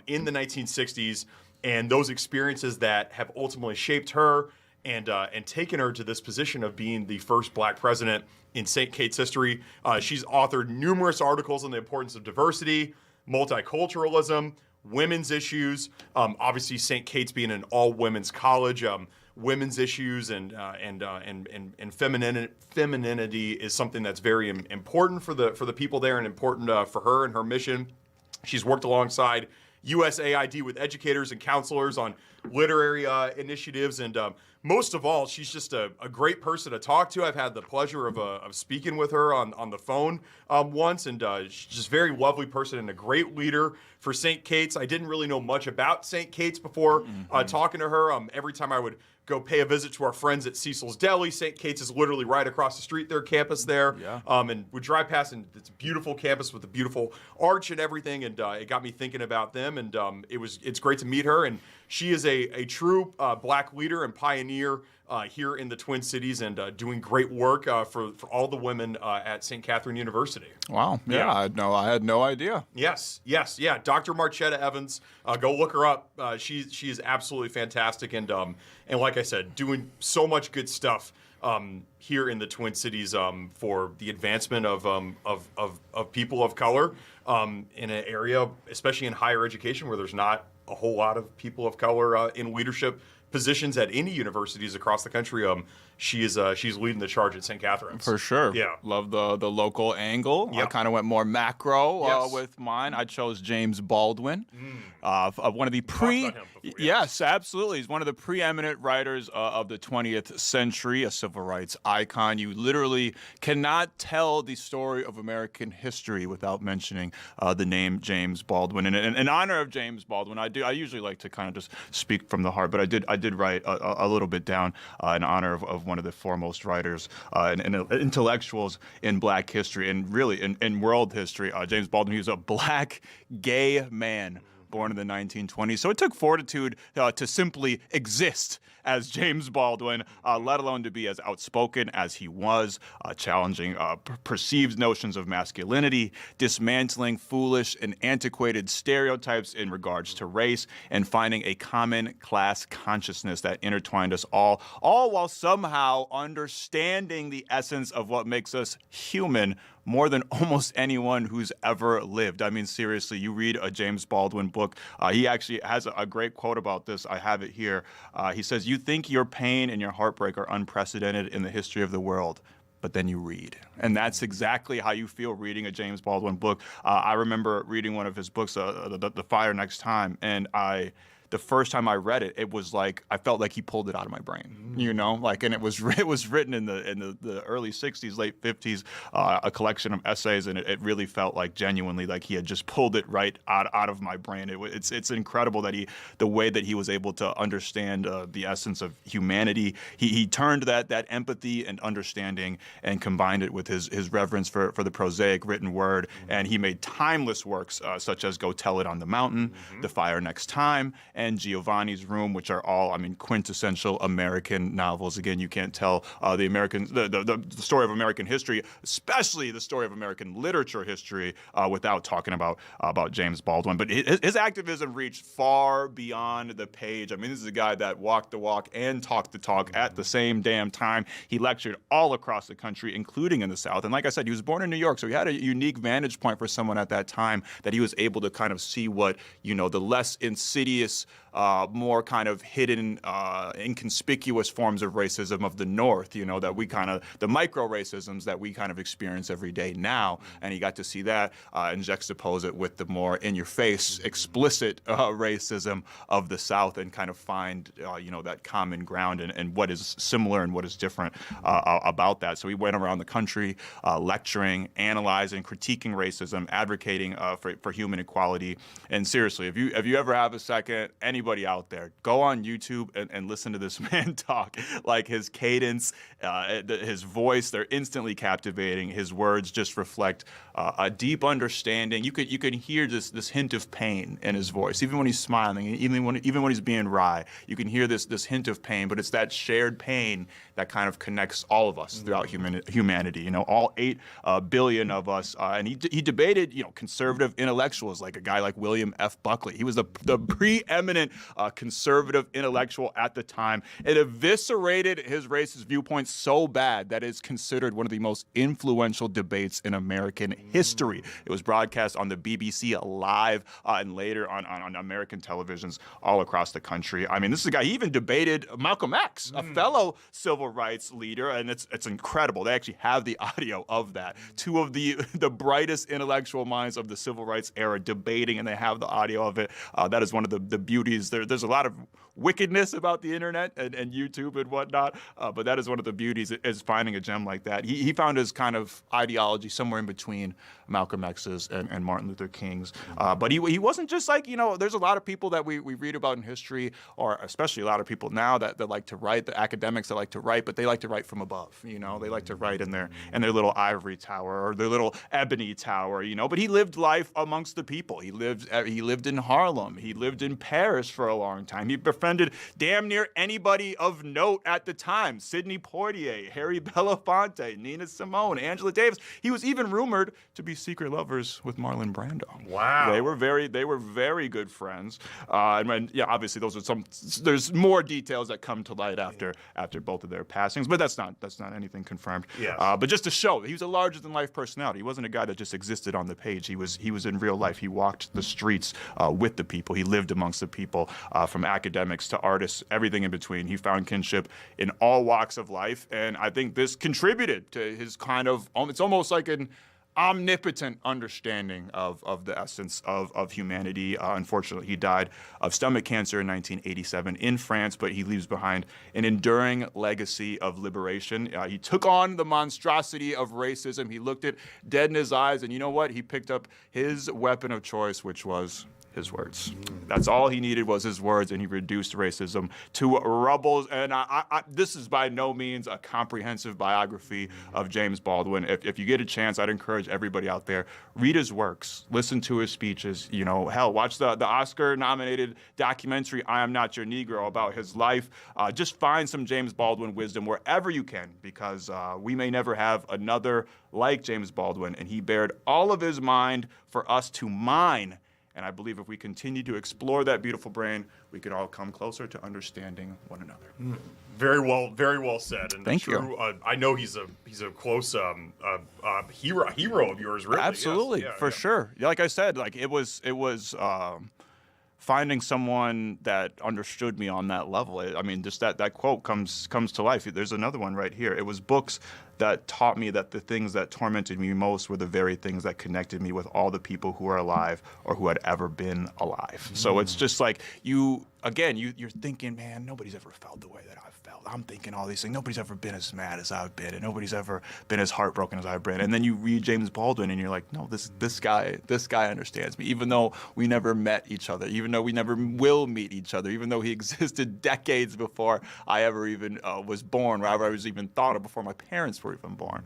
in the 1960s, and those experiences that have ultimately shaped her and taken her to this position of being the first black president in St. Kate's history. She's authored numerous articles on the importance of diversity, multiculturalism, women's issues. Obviously, St. Kate's being an all-women's college. women's issues and femininity is something that's very important for the people there and important for her and her mission. She's worked alongside USAID with educators and counselors on literary initiatives, and most of all, she's just a great person to talk to. I've had the pleasure of speaking with her on the phone once, and she's just a very lovely person and a great leader for St. Kate's. I didn't really know much about St. Kate's before talking to her. Every time I would go pay a visit to our friends at Cecil's Deli. St. Kate's is literally right across the street, their campus there. Yeah. And we drive past, and it's a beautiful campus with a beautiful arch and everything, and it got me thinking about them, and it's great to meet her, and she is a true Black leader and pioneer here in the Twin Cities, and doing great work for all the women at St. Catherine University. Wow. Yeah. I had no idea. Yes. Yeah. Dr. Marchetta Evans, go look her up. She is absolutely fantastic, and like I said, doing so much good stuff here in the Twin Cities for the advancement of people of color in an area, especially in higher education, where there's not a whole lot of people of color in leadership positions at any universities across the country. She's leading the charge at St. Catherine's. For sure. Yeah. Love the local angle. Yep. I kind of went more macro Yes. with mine. I chose James Baldwin, of one of the Talked about him before, Yes, absolutely. He's one of the preeminent writers of the 20th century, a civil rights icon. You literally cannot tell the story of American history without mentioning the name James Baldwin. And in honor of James Baldwin, I usually like to kind of just speak from the heart, but I did write a little bit down in honor of one of the foremost writers and intellectuals in Black history and really in world history. James Baldwin, he was a Black gay man born in the 1920s. So it took fortitude to simply exist as James Baldwin, let alone to be as outspoken as he was, challenging perceived notions of masculinity, dismantling foolish and antiquated stereotypes in regards to race, and finding a common class consciousness that intertwined us all while somehow understanding the essence of what makes us human more than almost anyone who's ever lived. I mean, seriously, you read a James Baldwin book. He actually has a great quote about this. I have it here. He says, "You think your pain and your heartbreak are unprecedented in the history of the world, but then you read." And that's exactly how you feel reading a James Baldwin book. I remember reading one of his books, The Fire Next Time, and the first time I read it, it was like I felt like he pulled it out of my brain, you know, like, and it was written in the early '60s, late '50s, a collection of essays, and it really felt like genuinely like he had just pulled it right out of my brain. It's incredible that the way that he was able to understand the essence of humanity. He turned that empathy and understanding and combined it with his reverence for the prosaic written word, and he made timeless works such as Go Tell It on the Mountain, The Fire Next Time, and Giovanni's Room, which are all, I mean, quintessential American novels. Again, you can't tell the story of American history, especially the story of American literature history, without talking about James Baldwin. But his activism reached far beyond the page. I mean, this is a guy that walked the walk and talked the talk at the same damn time. He lectured all across the country, including in the South. And like I said, he was born in New York, so he had a unique vantage point for someone at that time, that he was able to kind of see what, you know, the less insidious, more kind of hidden, inconspicuous forms of racism of the North, you know, that we kind of, the micro racisms that we kind of experience every day now. And he got to see that and juxtapose it with the more in-your-face, explicit racism of the South, and kind of find, you know, that common ground and what is similar and what is different about that. So he went around the country lecturing, analyzing, critiquing racism, advocating for human equality. And seriously, if you ever have a second, anybody out there, go on YouTube and listen to this man talk. Like, his cadence, his voice, they're instantly captivating. His words just reflect a deep understanding. You could hear this hint of pain in his voice, even when he's smiling, even when he's being wry. You can hear this hint of pain, but it's that shared pain that kind of connects all of us throughout humanity. You know, all 8 billion of us. And he debated, you know, conservative intellectuals like a guy like William F. Buckley. He was the preeminent conservative intellectual at the time, and eviscerated his racist viewpoints so bad that it's considered one of the most influential debates in American history. It was broadcast on the BBC live and later on American televisions all across the country. I mean, this is a guy, he even debated Malcolm X, a fellow civil rights leader, and it's incredible. They actually have the audio of that. Two of the brightest intellectual minds of the civil rights era debating, and they have the audio of it. That is one of the beauties. There's a lot of wickedness about the internet and YouTube and whatnot, but that is one of the beauties, is finding a gem like that. He found his kind of ideology somewhere in between Malcolm X's and Martin Luther King's. But he wasn't just like, there's a lot of people that we read about in history, or especially a lot of people now that like to write, the academics that like to write, but they like to write from above. They like to write in their little ivory tower or their little ebony tower. But he lived life amongst the people. He lived in Harlem. He lived in Paris for a long time. He befriended damn near anybody of note at the time: Sidney Poitier, Harry Belafonte, Nina Simone, Angela Davis. He was even rumored to be secret lovers with Marlon Brando. Wow. They were very good friends. Obviously there's more details that come to light after both of their passings, but that's not anything confirmed. Yes. But just to show, he was a larger than life personality. He wasn't a guy that just existed on the page. He was in real life. He walked the streets with the people. He lived amongst the people, from academics to artists, everything in between. He found kinship in all walks of life, and I think this contributed to his kind of, it's almost like an omnipotent understanding of the essence of humanity. Unfortunately, he died of stomach cancer in 1987 in France, but he leaves behind an enduring legacy of liberation. He took on the monstrosity of racism. He looked it dead in his eyes, and you know what? He picked up his weapon of choice, which was his words. That's all he needed, was his words, and he reduced racism to rubble. And this is by no means a comprehensive biography of James Baldwin. If you get a chance, I'd encourage everybody out there, read his works, listen to his speeches, hell, watch the Oscar-nominated documentary, I Am Not Your Negro, about his life. Just find some James Baldwin wisdom wherever you can, because we may never have another like James Baldwin, and he bared all of his mind for us to mine. And I believe if we continue to explore that beautiful brain, we can all come closer to understanding one another. Very well said. And Thank you. I know he's a close hero of yours, really. Absolutely, yes. for sure. Like I said, like it was finding someone that understood me on that level. I mean, just that quote comes to life. There's another one right here. It was books that taught me that the things that tormented me most were the very things that connected me with all the people who are alive or who had ever been alive. So it's just like you're thinking, man, nobody's ever felt the way that I've felt. I'm thinking all these things. Nobody's ever been as mad as I've been, and nobody's ever been as heartbroken as I've been. And then you read James Baldwin, and you're like, no, this guy understands me. Even though we never met each other, even though we never will meet each other, even though he existed decades before I ever even was born, or I was even thought of, before my parents were even born.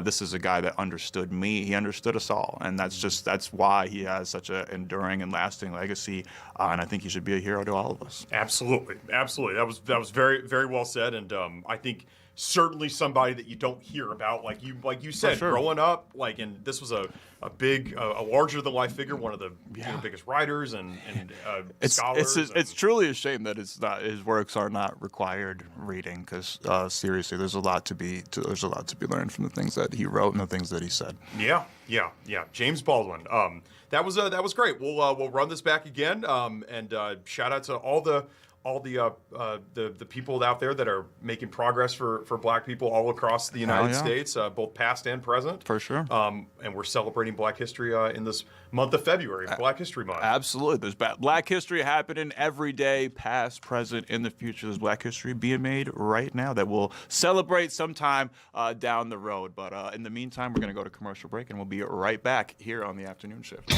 This is a guy that understood me. He understood us all, and that's why he has such an enduring and lasting legacy. And I think he should be a hero to all of us. Absolutely. That was very well said, and I think certainly somebody that you don't hear about, like you said, sure. Growing up, and this was a larger than life figure, one of the biggest writers and scholars. It's truly a shame that his works are not required reading, because seriously, there's a lot to be learned from the things that he wrote and the things that he said. Yeah. James Baldwin. That was great. We'll run this back again, and shout out to all the people out there that are making progress for Black people all across the United States, both past and present. For sure. And we're celebrating Black History in this month of February, Black History Month. Absolutely. There's Black history happening every day, past, present, in the future. There's Black history being made right now that we'll celebrate sometime down the road. But in the meantime, we're going to go to commercial break, and we'll be right back here on the afternoon shift.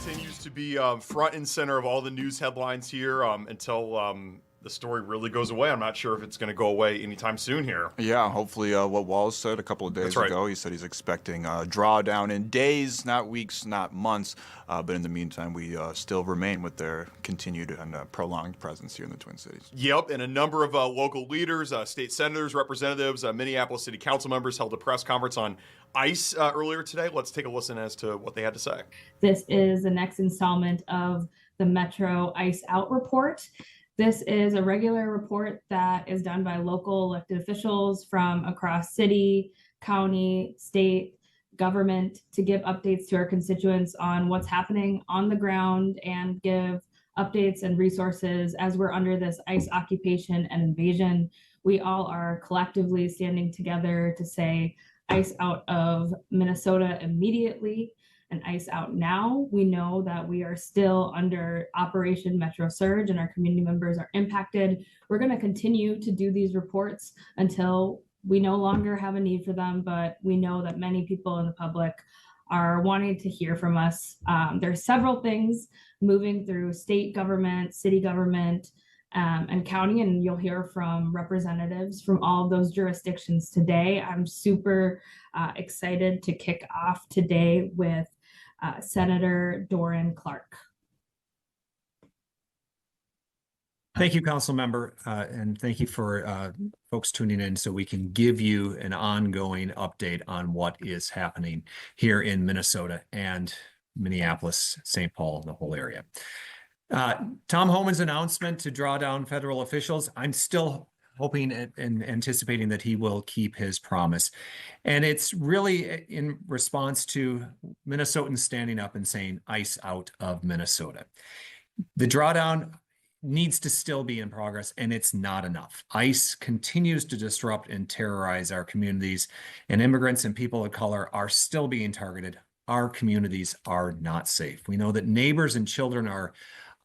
continues to be front and center of all the news headlines here until the story really goes away. I'm not sure if it's going to go away anytime soon here. Yeah, hopefully what Walls said a couple of days ago, he said he's expecting a drawdown in days, not weeks, not months. But in the meantime, we still remain with their continued and prolonged presence here in the Twin Cities. Yep, and a number of local leaders, state senators, representatives, Minneapolis City Council members held a press conference on ICE earlier today. Let's take a listen as to what they had to say. This is the next installment of the Metro ICE Out report. This is a regular report that is done by local elected officials from across city, county, state, government to give updates to our constituents on what's happening on the ground and give updates and resources as we're under this ICE occupation and invasion. We all are collectively standing together to say ICE out of Minnesota immediately and ICE out now. We know that we are still under Operation Metro Surge and our community members are impacted. We're going to continue to do these reports until we no longer have a need for them, but we know that many people in the public are wanting to hear from us. There's several things moving through state government, city government, and county, and you'll hear from representatives from all of those jurisdictions today. I'm super excited to kick off today with Senator Doran Clark. Thank you, Council Member, and thank you for folks tuning in so we can give you an ongoing update on what is happening here in Minnesota and Minneapolis, St. Paul, the whole area. Tom Homan's announcement to draw down federal officials, I'm still hoping and anticipating that he will keep his promise. And it's really in response to Minnesotans standing up and saying ICE out of Minnesota. The drawdown needs to still be in progress, and it's not enough. ICE continues to disrupt and terrorize our communities, and immigrants and people of color are still being targeted. Our communities are not safe. We know that neighbors and children are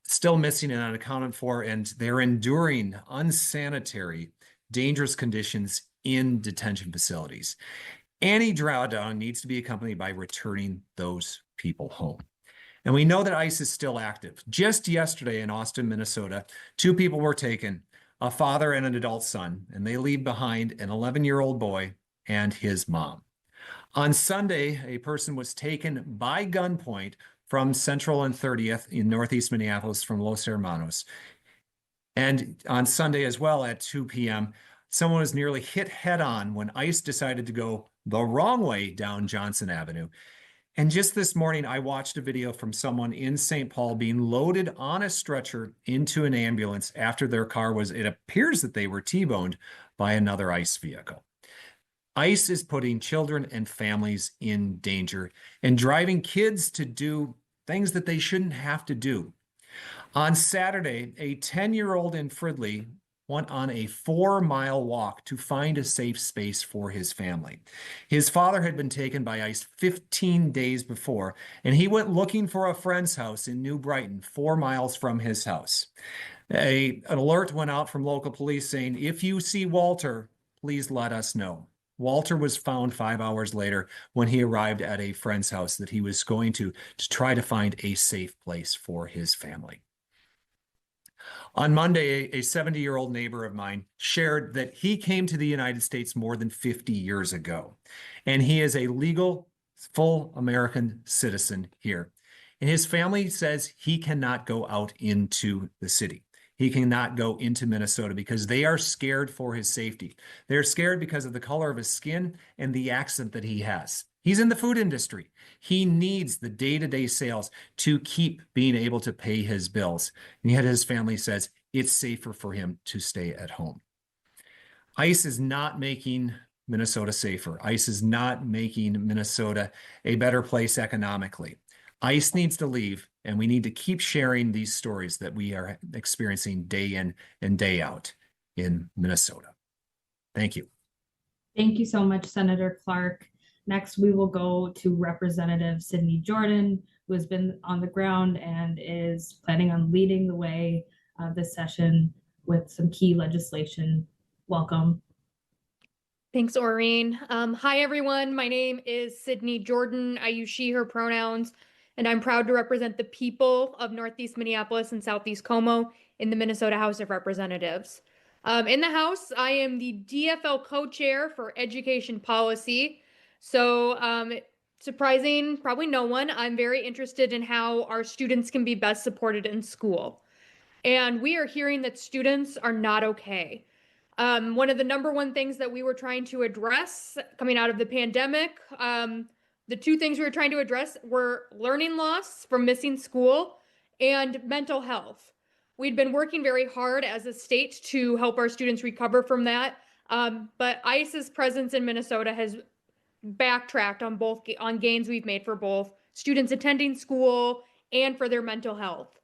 still missing and unaccounted for, and they're enduring unsanitary, dangerous conditions in detention facilities. Any drawdown needs to be accompanied by returning those people home. And we know that ICE is still active. Just yesterday in Austin, Minnesota, 2 people were taken, a father and an adult son, and they leave behind an 11-year-old boy and his mom. On Sunday, a person was taken by gunpoint from Central and 30th in Northeast Minneapolis from Los Hermanos. And on Sunday as well at 2 p.m., someone was nearly hit head on when ICE decided to go the wrong way down Johnson Avenue. And just this morning, I watched a video from someone in St. Paul being loaded on a stretcher into an ambulance after their car was, it appears that they were T-boned by another ICE vehicle. ICE is putting children and families in danger and driving kids to do things that they shouldn't have to do. On Saturday, a 10-year-old in Fridley went on a 4-mile walk to find a safe space for his family. His father had been taken by ICE 15 days before, and he went looking for a friend's house in New Brighton, 4 miles from his house. An alert went out from local police saying, if you see Walter, please let us know. Walter was found 5 hours later when he arrived at a friend's house that he was going to try to find a safe place for his family. On Monday, a 70-year-old neighbor of mine shared that he came to the United States more than 50 years ago, and he is a legal, full American citizen here. And his family says he cannot go out into the city. He cannot go into Minnesota because they are scared for his safety. They're scared because of the color of his skin and the accent that he has. He's in the food industry. He needs the day-to-day sales to keep being able to pay his bills. And yet his family says it's safer for him to stay at home. ICE is not making Minnesota safer. ICE is not making Minnesota a better place economically. ICE needs to leave, and we need to keep sharing these stories that we are experiencing day in and day out in Minnesota. Thank you. Thank you so much, Senator Clark. Next, we will go to Representative Sidney Jordan, who has been on the ground and is planning on leading the way this session with some key legislation. Welcome. Thanks, Oreen. Hi, everyone. My name is Sidney Jordan. I use she, her pronouns. and I'm proud to represent the people of Northeast Minneapolis and Southeast Como in the Minnesota House of Representatives. In the House, I am the DFL co-chair for education policy. So surprising, probably no one, I'm very interested in how our students can be best supported in school. And we are hearing that students are not okay. One of the number one things that we were trying to address coming out of the pandemic, the two things we were trying to address were learning loss from missing school and mental health. We'd been working very hard as a state to help our students recover from that, but ICE's presence in Minnesota has backtracked on gains we've made for both students attending school and for their mental health.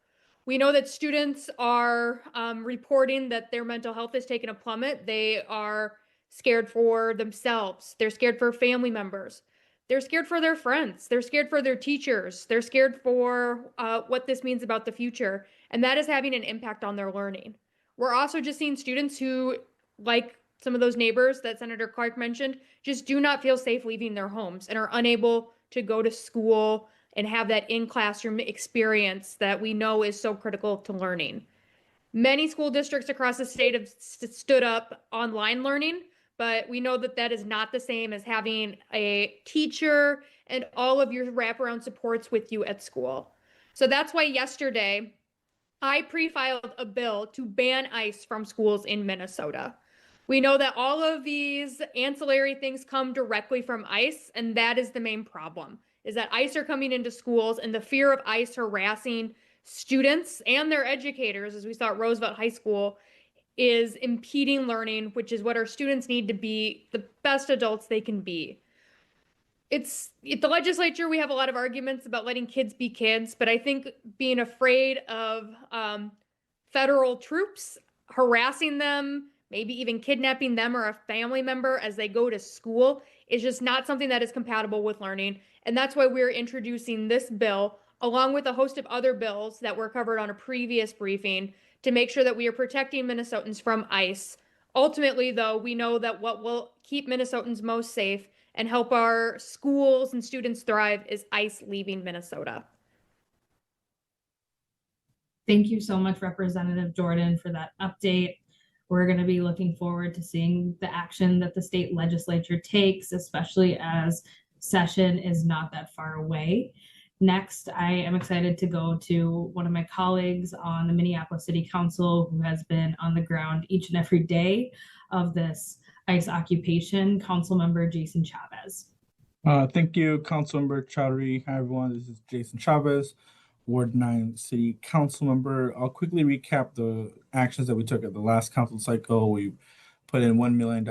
We know that students are reporting that their mental health has taken a plummet. They are scared for themselves. They're scared for family members. They're scared for their friends. They're scared for their teachers. They're scared for what this means about the future. And that is having an impact on their learning. We're also just seeing students who, like some of those neighbors that Senator Clark mentioned, just do not feel safe leaving their homes and are unable to go to school and have that in-classroom experience that we know is so critical to learning. Many school districts across the state have stood up online learning, but we know that that is not the same as having a teacher and all of your wraparound supports with you at school. So that's why yesterday I pre-filed a bill to ban ICE from schools in Minnesota. We know that all of these ancillary things come directly from ICE, and that is the main problem, is that ICE are coming into schools, and the fear of ICE harassing students and their educators, as we saw at Roosevelt High School, is impeding learning, which is what our students need to be the best adults they can be. It's at the legislature, we have a lot of arguments about letting kids be kids, but I think being afraid of federal troops harassing them, maybe even kidnapping them or a family member as they go to school, is just not something that is compatible with learning. And that's why we're introducing this bill, along with a host of other bills that were covered on a previous briefing, to make sure that we are protecting Minnesotans from ICE. Ultimately, though, we know that what will keep Minnesotans most safe and help our schools and students thrive is ICE leaving Minnesota. Thank you so much, Representative Jordan, for that update. We're going to be looking forward to seeing the action that the state legislature takes, especially as session is not that far away. Next, I am excited to go to one of my colleagues on the Minneapolis City Council who has been on the ground each and every day of this ICE occupation, Councilmember Jason Chavez. Thank you, Councilmember Chowdhury. Hi, everyone. This is Jason Chavez, Ward 9 City Council member. I'll quickly recap the actions that we took at the last council cycle. We put in $1 million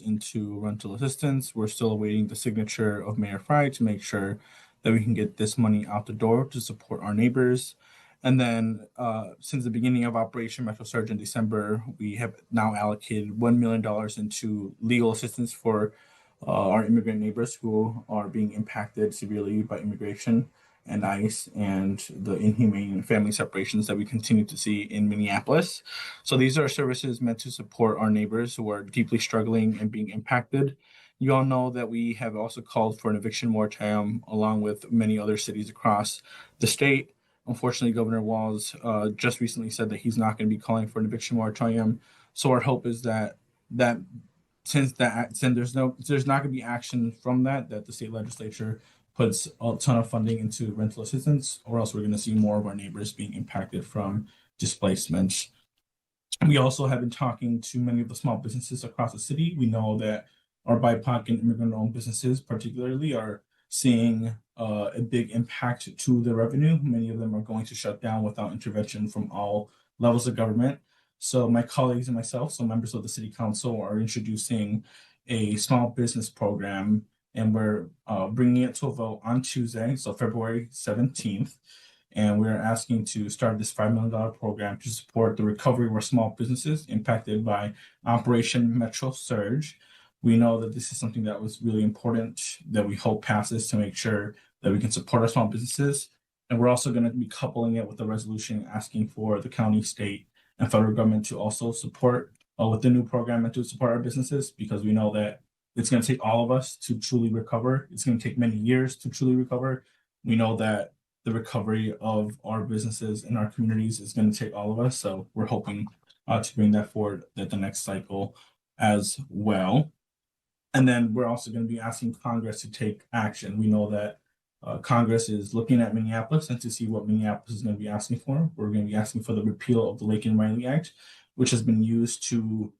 into rental assistance. We're still awaiting the signature of Mayor Fry to make sure that we can get this money out the door to support our neighbors. And then since the beginning of Operation Metro Surge in December, we have now allocated $1 million into legal assistance for our immigrant neighbors who are being impacted severely by immigration and ICE and the inhumane family separations that we continue to see in Minneapolis. So these are services meant to support our neighbors who are deeply struggling and being impacted. You all know that we have also called for an eviction moratorium along with many other cities across the state. Unfortunately, Governor Walz just recently said that he's not going to be calling for an eviction moratorium. So our hope is that since there's not going to be action from that the state legislature puts a ton of funding into rental assistance, or else we're going to see more of our neighbors being impacted from displacement. We also have been talking to many of the small businesses across the city. We know that our BIPOC and immigrant-owned businesses particularly are seeing a big impact to their revenue. Many of them are going to shut down without intervention from all levels of government. So my colleagues and myself, so members of the City Council, are introducing a small business program, and we're bringing it to a vote on Tuesday, so February 17th. And we're asking to start this $5 million program to support the recovery of our small businesses impacted by Operation Metro Surge. We know that this is something that was really important that we hope passes to make sure that we can support our small businesses. And we're also going to be coupling it with a resolution asking for the county, state, and federal government to also support with the new program and to support our businesses, because we know that it's going to take all of us to truly recover. It's going to take many years to truly recover. We know that the recovery of our businesses and our communities is going to take all of us. So we're hoping to bring that forward at the next cycle as well. And then we're also going to be asking Congress to take action. We know that Congress is looking at Minneapolis and to see what Minneapolis is going to be asking for. We're going to be asking for the repeal of the Lake and Riley Act, which has been used to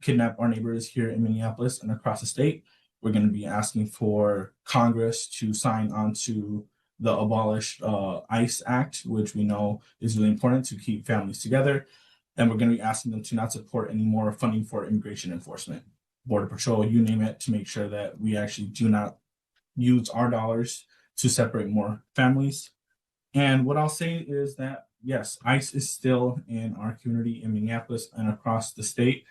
kidnap our neighbors here in Minneapolis and across the state. We're going to be asking for Congress to sign on to the Abolish ICE Act, which we know is really important to keep families together. And we're going to be asking them to not support any more funding for immigration enforcement, Border Patrol, you name it, to make sure that we actually do not use our dollars to separate more families. And what I'll say is that, yes, ICE is still in our community in Minneapolis and across the state.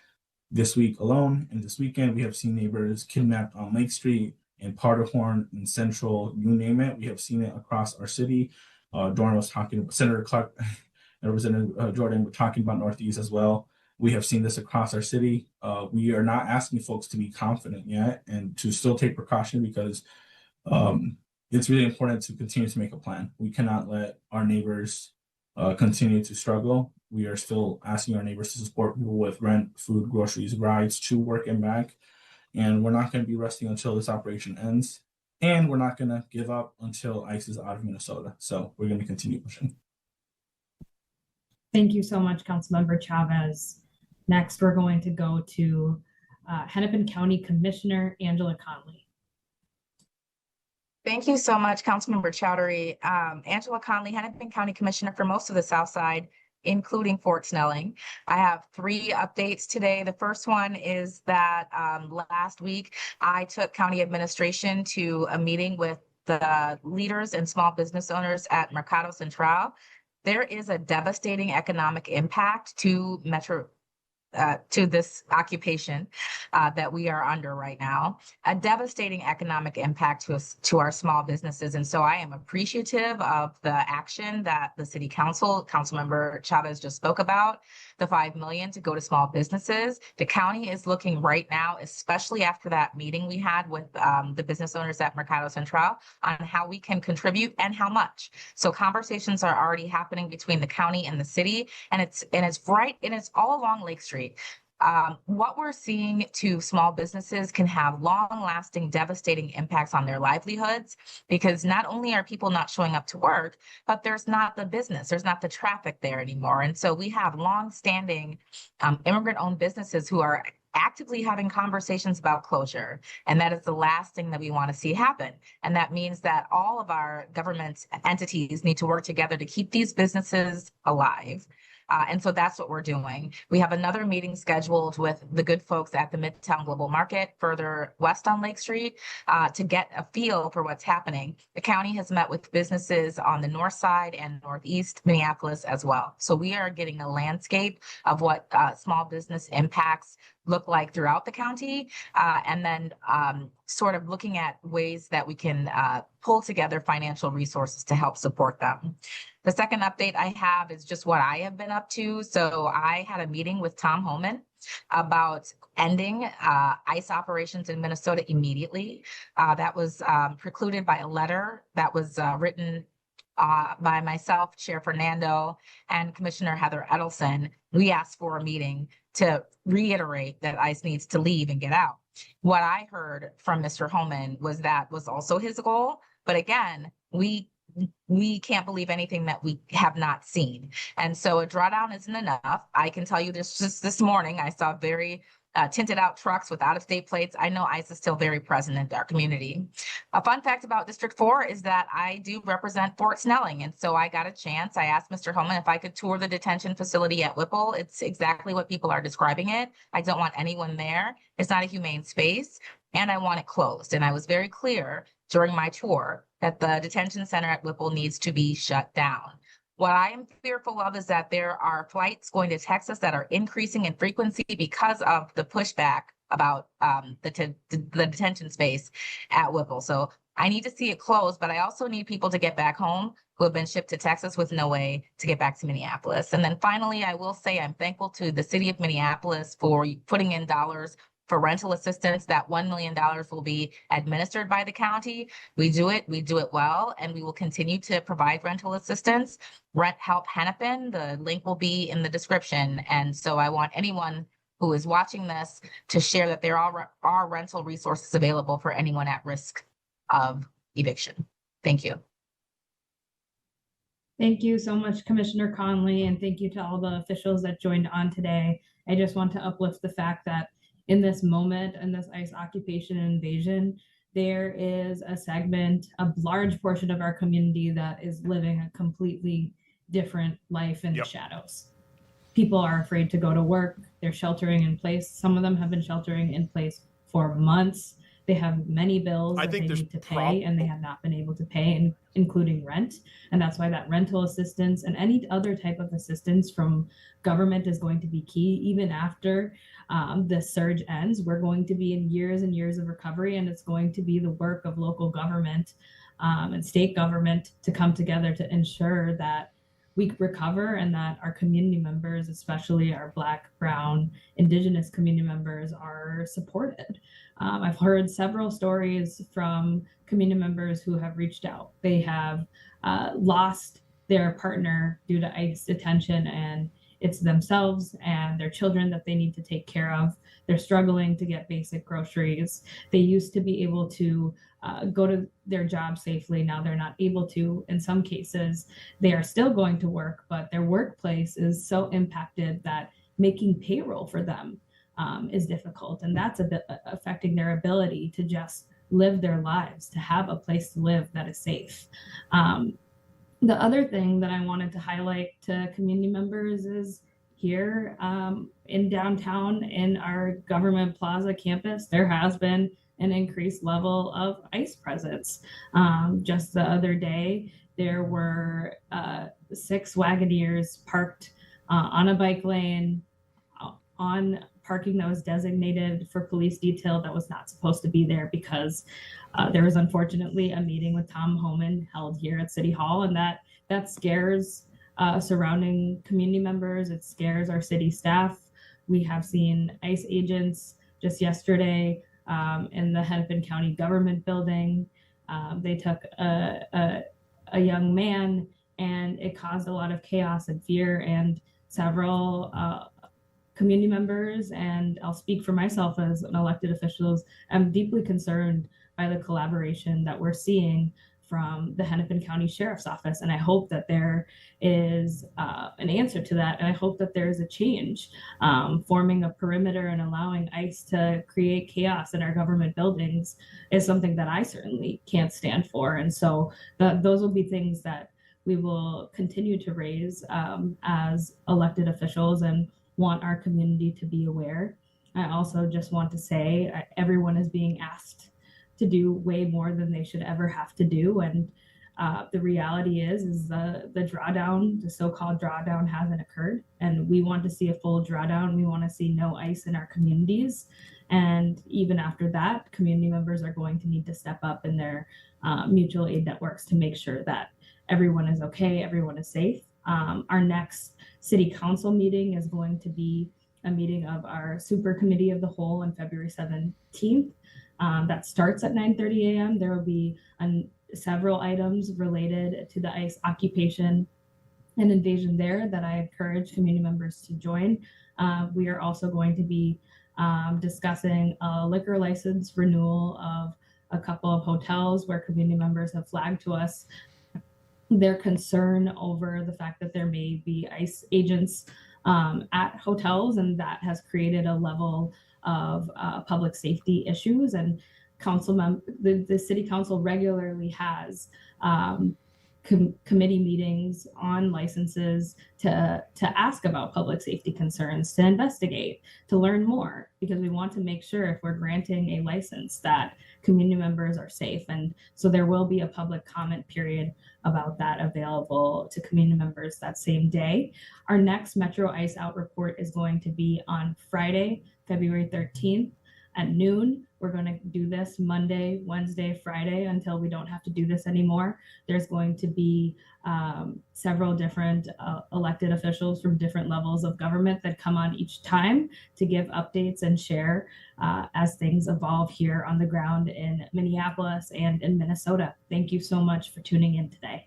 This week alone and this weekend, we have seen neighbors kidnapped on Lake Street, in Powderhorn, in Central, you name it. We have seen it across our city. Dorn was talking about, Senator Clark and Representative Jordan were talking about Northeast as well. We have seen this across our city. We are not asking folks to be confident yet and to still take precaution because it's really important to continue to make a plan. We cannot let our neighbors continue to struggle. We are still asking our neighbors to support people with rent, food, groceries, rides to work and back. And we're not going to be resting until this operation ends. And we're not going to give up until ICE is out of Minnesota. So we're going to continue pushing. Thank you so much, Councilmember Chavez. Next, we're going to go to Hennepin County Commissioner Angela Conley. Thank you so much, Councilmember Chowdhury. Angela Conley, Hennepin County Commissioner for most of the South Side, including Fort Snelling. I have 3 updates today. The first one is that last week I took county administration to a meeting with the leaders and small business owners at Mercado Central. There is a devastating economic impact to to this occupation that we are under right now, a devastating economic impact to our small businesses. And so I am appreciative of the action that the city council, Councilmember Chavez just spoke about, the $5 million to go to small businesses. The county is looking right now, especially after that meeting we had with the business owners at Mercado Central, on how we can contribute and how much. So conversations are already happening between the county and the city, and it's all along Lake Street. What we're seeing to small businesses can have long-lasting, devastating impacts on their livelihoods, because not only are people not showing up to work, but there's not the business, there's not the traffic there anymore. And so we have long-standing immigrant-owned businesses who are actively having conversations about closure. And that is the last thing that we want to see happen. And that means that all of our government entities need to work together to keep these businesses alive. And so that's what we're doing. We have another meeting scheduled with the good folks at the Midtown Global Market further west on Lake Street to get a feel for what's happening. The county has met with businesses on the north side and northeast Minneapolis as well. So we are getting a landscape of what small business impacts look like throughout the county, and then sort of looking at ways that we can pull together financial resources to help support them. The second update I have is just what I have been up to. So I had a meeting with Tom Homan about ending ICE operations in Minnesota immediately. That was precluded by a letter that was written by myself, Chair Fernando, and Commissioner Heather Edelson. We asked for a meeting to reiterate that ICE needs to leave and get out. What I heard from Mr. Homan was that was also his goal. But again, we can't believe anything that we have not seen. And so a drawdown isn't enough. I can tell you this, just this morning, I saw very tinted out trucks with out-of-state plates. I know ICE is still very present in our community. A fun fact about District 4 is that I do represent Fort Snelling. And so I got a chance. I asked Mr. Homan if I could tour the detention facility at Whipple. It's exactly what people are describing it. I don't want anyone there. It's not a humane space, and I want it closed. And I was very clear during my tour that the detention center at Whipple needs to be shut down. What I am fearful of is that there are flights going to Texas that are increasing in frequency because of the pushback about the detention space at Whipple. So I need to see it closed, but I also need people to get back home who have been shipped to Texas with no way to get back to Minneapolis. And then finally, I will say I'm thankful to the city of Minneapolis for putting in dollars for rental assistance. That $1 million will be administered by the county. We do it well, and we will continue to provide rental assistance. Rent Help Hennepin, the link will be in the description. And so I want anyone who is watching this to share that there are rental resources available for anyone at risk of eviction. Thank you. Thank you so much, Commissioner Conley, and thank you to all the officials that joined on today. I just want to uplift the fact that in this moment, in this ICE occupation and invasion, there is a segment, a large portion of our community that is living a completely different life in the shadows. People are afraid to go to work. They're sheltering in place. Some of them have been sheltering in place for months. They have many bills that they need to pay, and they have not been able to pay, including rent. And that's why that rental assistance and any other type of assistance from government is going to be key. Even after the surge ends, we're going to be in years and years of recovery, and it's going to be the work of local government and state government to come together to ensure that we recover and that our community members, especially our Black, Brown, Indigenous community members, are supported. I've heard several stories from community members who have reached out. They have lost their partner due to ICE detention, and it's themselves and their children that they need to take care of. They're struggling to get basic groceries. They used to be able to go to their job safely. Now they're not able to. In some cases, they are still going to work, but their workplace is so impacted that making payroll for them is difficult. And that's a bit affecting their ability to just live their lives, to have a place to live that is safe. The other thing that I wanted to highlight to community members is here in downtown in our Government Plaza campus, there has been an increased level of ICE presence. Just the other day, there were 6 Wagoneers parked on a bike lane on parking that was designated for police detail that was not supposed to be there because there was unfortunately a meeting with Tom Homan held here at City Hall, and that scares surrounding community members. It scares our city staff. We have seen ICE agents just yesterday in the Hennepin County Government Building. They took a young man, and it caused a lot of chaos and fear, and several community members, and I'll speak for myself as an elected official, I'm deeply concerned by the collaboration that we're seeing from the Hennepin County Sheriff's Office. And I hope that there is an answer to that. And I hope that there is a change. Forming a perimeter and allowing ICE to create chaos in our government buildings is something that I certainly can't stand for. And so those will be things that we will continue to raise as elected officials and want our community to be aware. I also just want to say everyone is being asked to do way more than they should ever have to do. And the reality is the drawdown, the so-called drawdown hasn't occurred. And we want to see a full drawdown. We want to see no ICE in our communities. And even after that, community members are going to need to step up in their mutual aid networks to make sure that everyone is okay, everyone is safe. Our next city council meeting is going to be a meeting of our super committee of the whole on February 17th. That starts at 9:30 a.m. There will be several items related to the ICE occupation and invasion there that I encourage community members to join. We are also going to be discussing a liquor license renewal of a couple of hotels where community members have flagged to us their concern over the fact that there may be ICE agents at hotels, and that has created a level of public safety issues. And the city council regularly has committee meetings on licenses to ask about public safety concerns, to investigate, to learn more, because we want to make sure if we're granting a license that community members are safe. And so there will be a public comment period about that available to community members that same day. Our next Metro ICE Out report is going to be on Friday, February 13th. at noon. We're going to do this Monday, Wednesday, Friday until we don't have to do this anymore. There's going to be several different elected officials from different levels of government that come on each time to give updates and share as things evolve here on the ground in Minneapolis and in Minnesota. Thank you so much for tuning in today.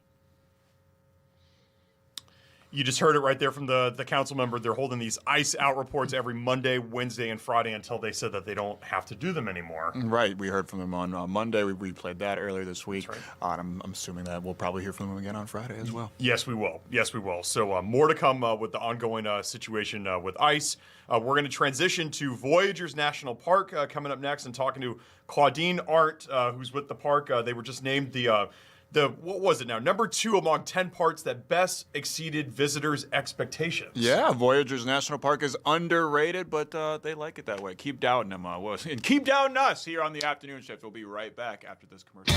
You just heard it right there from the council member. They're holding these ICE out reports every Monday, Wednesday, and Friday until they said that they don't have to do them anymore. Right. We heard from them on Monday. We replayed that earlier this week. That's right. I'm assuming that we'll probably hear from them again on Friday as well. Yes, we will. Yes, we will. So more to come with the ongoing situation with ICE. We're going to transition to Voyageurs National Park coming up next and talking to Claudine Arndt, who's with the park. They were just named the what was it now? Number 2 among 10 parks that best exceeded visitors' expectations. Yeah, Voyageurs National Park is underrated, but they like it that way. Keep doubting them. And keep doubting us here on the afternoon shift. We'll be right back after this commercial.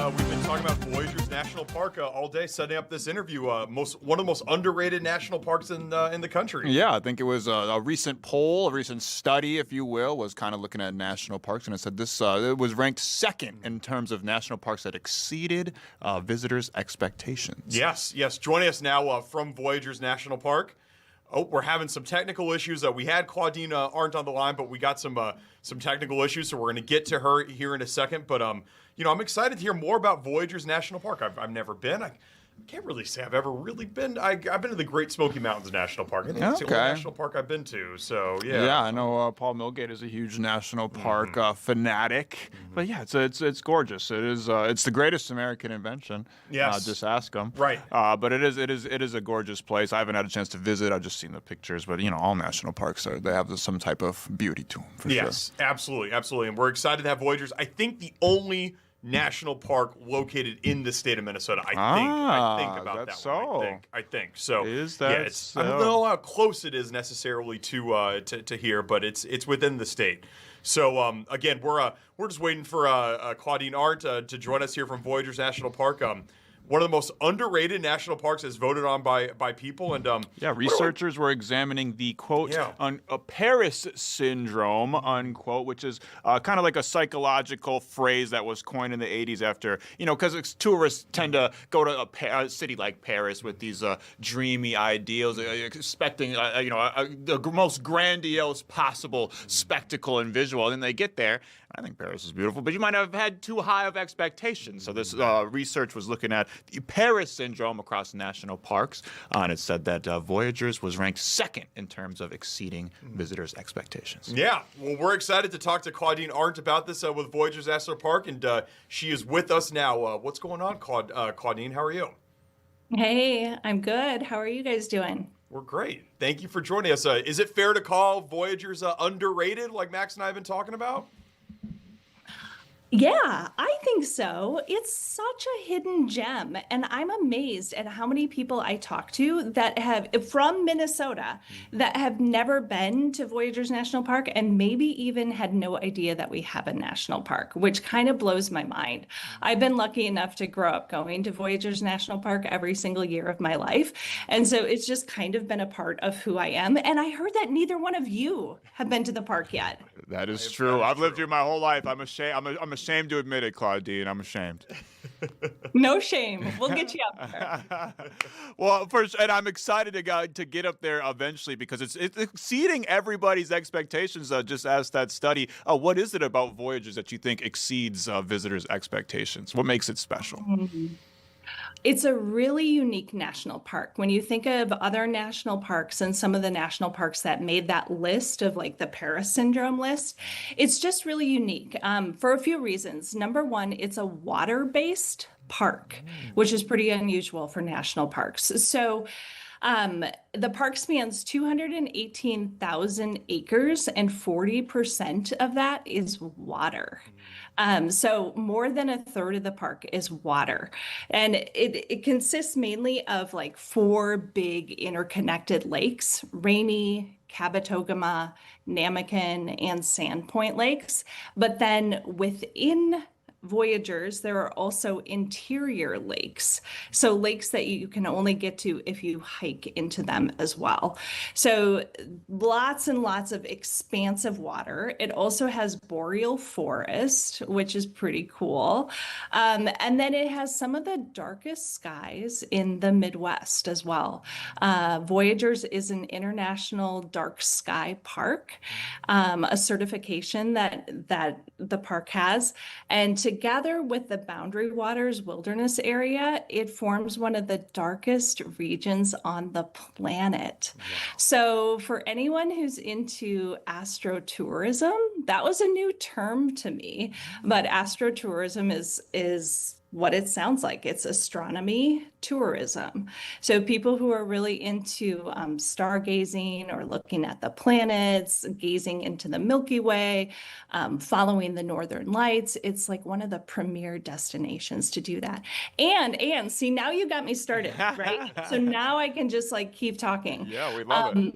We've been talking about Voyageurs National Park all day, setting up this interview. One of the most underrated national parks in the country. Yeah, I think it was a recent poll, a recent study, if you will, was kind of looking at national parks, and it said this it was ranked second in terms of national parks that exceeded visitors' expectations. Yes. Joining us now from Voyageurs National Park. Oh, we're having some technical issues. We had Claudine Arndt on the line, but we got some technical issues, so we're going to get to her here in a second. But I'm excited to hear more about Voyageurs National Park. I've never been. I can't really say I've ever really been. I've been to the Great Smoky Mountains National Park. I think it's the only national park I've been to. So yeah. Yeah, I know Paul Milgate is a huge national park fanatic. But yeah, it's gorgeous. It is. It's the greatest American invention. Yes. Just ask them. Right. But it is a gorgeous place. I haven't had a chance to visit. I've just seen the pictures. But all national parks they have some type of beauty to them. For yes, sure. Absolutely. And we're excited to have Voyageurs. I think the only national park located in the state of Minnesota. I think about that so. one. I think so. Is that? Yeah, I don't know how close it is necessarily to here, but it's within the state. So again, we're just waiting for Claudine Arndt to join us here from Voyageurs National Park. one of the most underrated national parks as voted on by people. And researchers were examining the quote Paris syndrome unquote, which is kind of like a psychological phrase that was coined in the 80s after, because tourists tend to go to a city like Paris with these dreamy ideals, expecting the most grandiose possible spectacle and visual. And then they get there. I think Paris is beautiful, but you might have had too high of expectations. So this research was looking at the Paris syndrome across national parks, and it said that Voyagers was ranked second in terms of exceeding visitors' expectations. Yeah, well, we're excited to talk to Claudine Arndt about this with Voyagers National Park, and she is with us now. What's going on, Claudine? How are you? Hey, I'm good. How are you guys doing? We're great. Thank you for joining us. Is it fair to call Voyagers underrated, like Max and I have been talking about? Yeah, I think so. It's such a hidden gem, and I'm amazed at how many people I talk to that have from Minnesota that have never been to Voyagers National Park and maybe even had no idea that we have a national park, which kind of blows my mind. I've been lucky enough to grow up going to Voyagers National Park every single year of my life, and so it's just kind of been a part of who I am. And I heard that neither one of you have been to the park yet. That is true. I've lived here my whole life. I'm ashamed. I'm ashamed to admit it, Claudine. I'm ashamed. No shame. We'll get you up there. Well, first, and I'm excited to get up there eventually because it's exceeding everybody's expectations. Just asked that study. What is it about Voyagers that you think exceeds visitors' expectations? What makes it special? It's a really unique national park. When you think of other national parks and some of the national parks that made that list of like the Paris syndrome list, it's just really unique for a few reasons. Number one, it's a water-based park, which is pretty unusual for national parks. So the park spans 218,000 acres and 40% of that is water. So more than a third of the park is water. And it consists mainly of like 4 big interconnected lakes, Rainy, Cabotogama, Namakan, and Sandpoint lakes. But then within Voyagers, there are also interior lakes. So lakes that you can only get to if you hike into them as well. So lots and lots of expansive water. It also has boreal forest, which is pretty cool. And then it has some of the darkest skies in the Midwest as well. Voyagers is an international dark sky park, a certification that the park has. And together with the Boundary Waters Wilderness Area, it forms one of the darkest regions on the planet. Wow. So for anyone who's into astrotourism, that was a new term to me, but astrotourism is what it sounds like. It's astronomy tourism. So people who are really into stargazing or looking at the planets, gazing into the Milky Way, following the Northern Lights, it's like one of the premier destinations to do that. And see, now you got me started, right? So now I can just like keep talking. Yeah, we love it.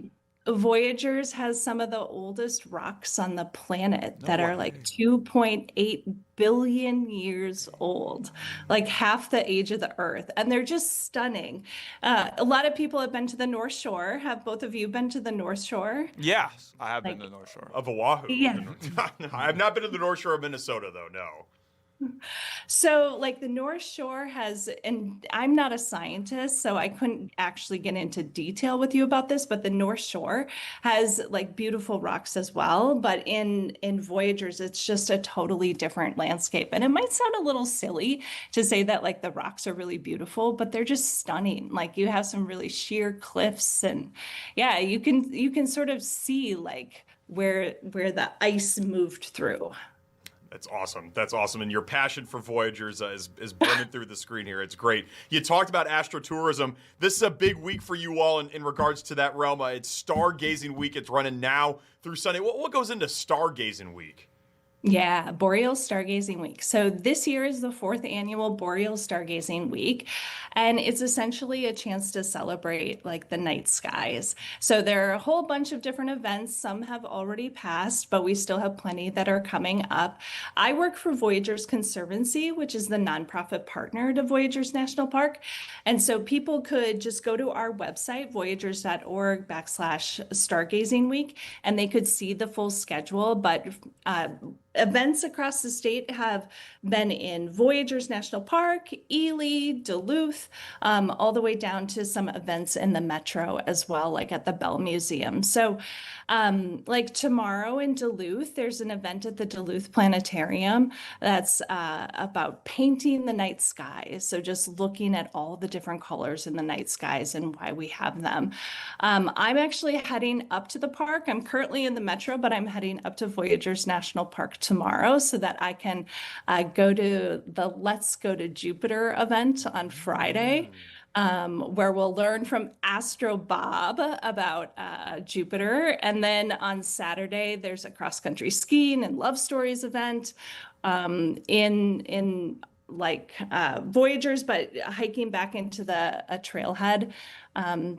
Voyagers has some of the oldest rocks on the planet that are like 2.8 billion years old, like half the age of the Earth. And they're just stunning. A lot of people have been to the North Shore. Have both of you been to the North Shore? Yes, I have been to the North Shore. Of Oahu. Yeah. I have not been to the North Shore of Minnesota, though, no. So like the North Shore has, and I'm not a scientist, so I couldn't actually get into detail with you about this, but the North Shore has like beautiful rocks as well. But in Voyagers, it's just a totally different landscape. And it might sound a little silly to say that like the rocks are really beautiful, but they're just stunning. Like you have some really sheer cliffs, and yeah, you can sort of see like where the ice moved through. That's awesome. That's awesome. And your passion for Voyagers is burning through the screen here. It's great. You talked about astrotourism. This is a big week for you all in regards to that realm. It's Stargazing Week. It's running now through Sunday. What goes into Stargazing Week? Yeah, Boreal Stargazing Week. So this year is the 4th annual Boreal Stargazing Week, and it's essentially a chance to celebrate like the night skies. So there are a whole bunch of different events. Some have already passed, but we still have plenty that are coming up. I work for Voyageurs Conservancy, which is the nonprofit partner to Voyageurs National Park. And so people could just go to our website, voyageurs.org/stargazing week, and they could see the full schedule. But events across the state have been in Voyageurs National Park, Ely, Duluth, all the way down to some events in the metro as well, like at the Bell Museum. So like tomorrow in Duluth, there's an event at the Duluth Planetarium that's about painting the night skies. So just looking at all the different colors in the night skies and why we have them. I'm actually heading up to the park. I'm currently in the metro, but I'm heading up to Voyageurs National Park tomorrow so that I can go to the Let's Go to Jupiter event on Friday, where we'll learn from Astro Bob about Jupiter. And then on Saturday, there's a cross-country skiing and love stories event in like Voyageurs, but hiking back into a trailhead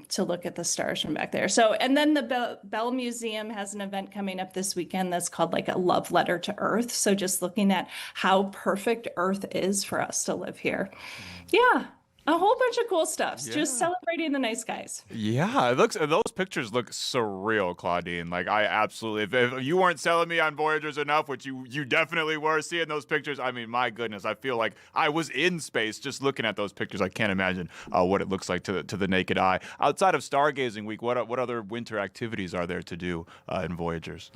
to look at the stars from back there. So, and then the Bell Museum has an event coming up this weekend that's called like a love letter to Earth. So just looking at how perfect Earth is for us to live here. Yeah. A whole bunch of cool stuff. Yeah. Just celebrating the night skies. Yeah, those pictures look surreal, Claudine. Like I absolutely, if you weren't selling me on Voyageurs enough, which you definitely were, seeing those pictures, I mean, my goodness, I feel like I was in space just looking at those pictures. I can't imagine what it looks like to the naked eye. Outside of Stargazing Week, what other winter activities are there to do in Voyageurs?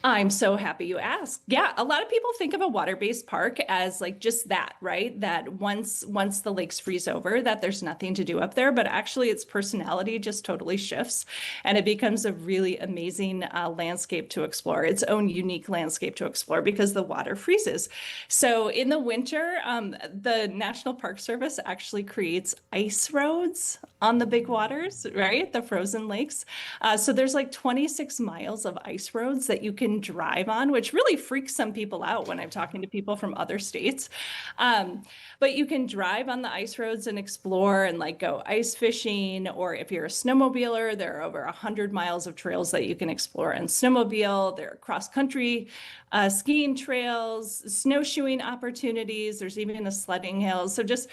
I'm so happy you asked. Yeah, a lot of people think of a water-based park as like just that, right? That once the lakes freeze over, that there's nothing to do up there, but actually its personality just totally shifts and it becomes a really amazing landscape to explore, its own unique landscape to explore because the water freezes. So in the winter, the National Park Service actually creates ice roads on the big waters, right? The frozen lakes. So there's like 26 miles of ice roads that you can drive on, which really freaks some people out when I'm talking to people from other states. But you can drive on the ice roads and explore and like go ice fishing, or if you're a snowmobiler, there are over 100 miles of trails that you can explore and snowmobile. There are cross-country skiing trails, snowshoeing opportunities. There's even a sledding hill. So just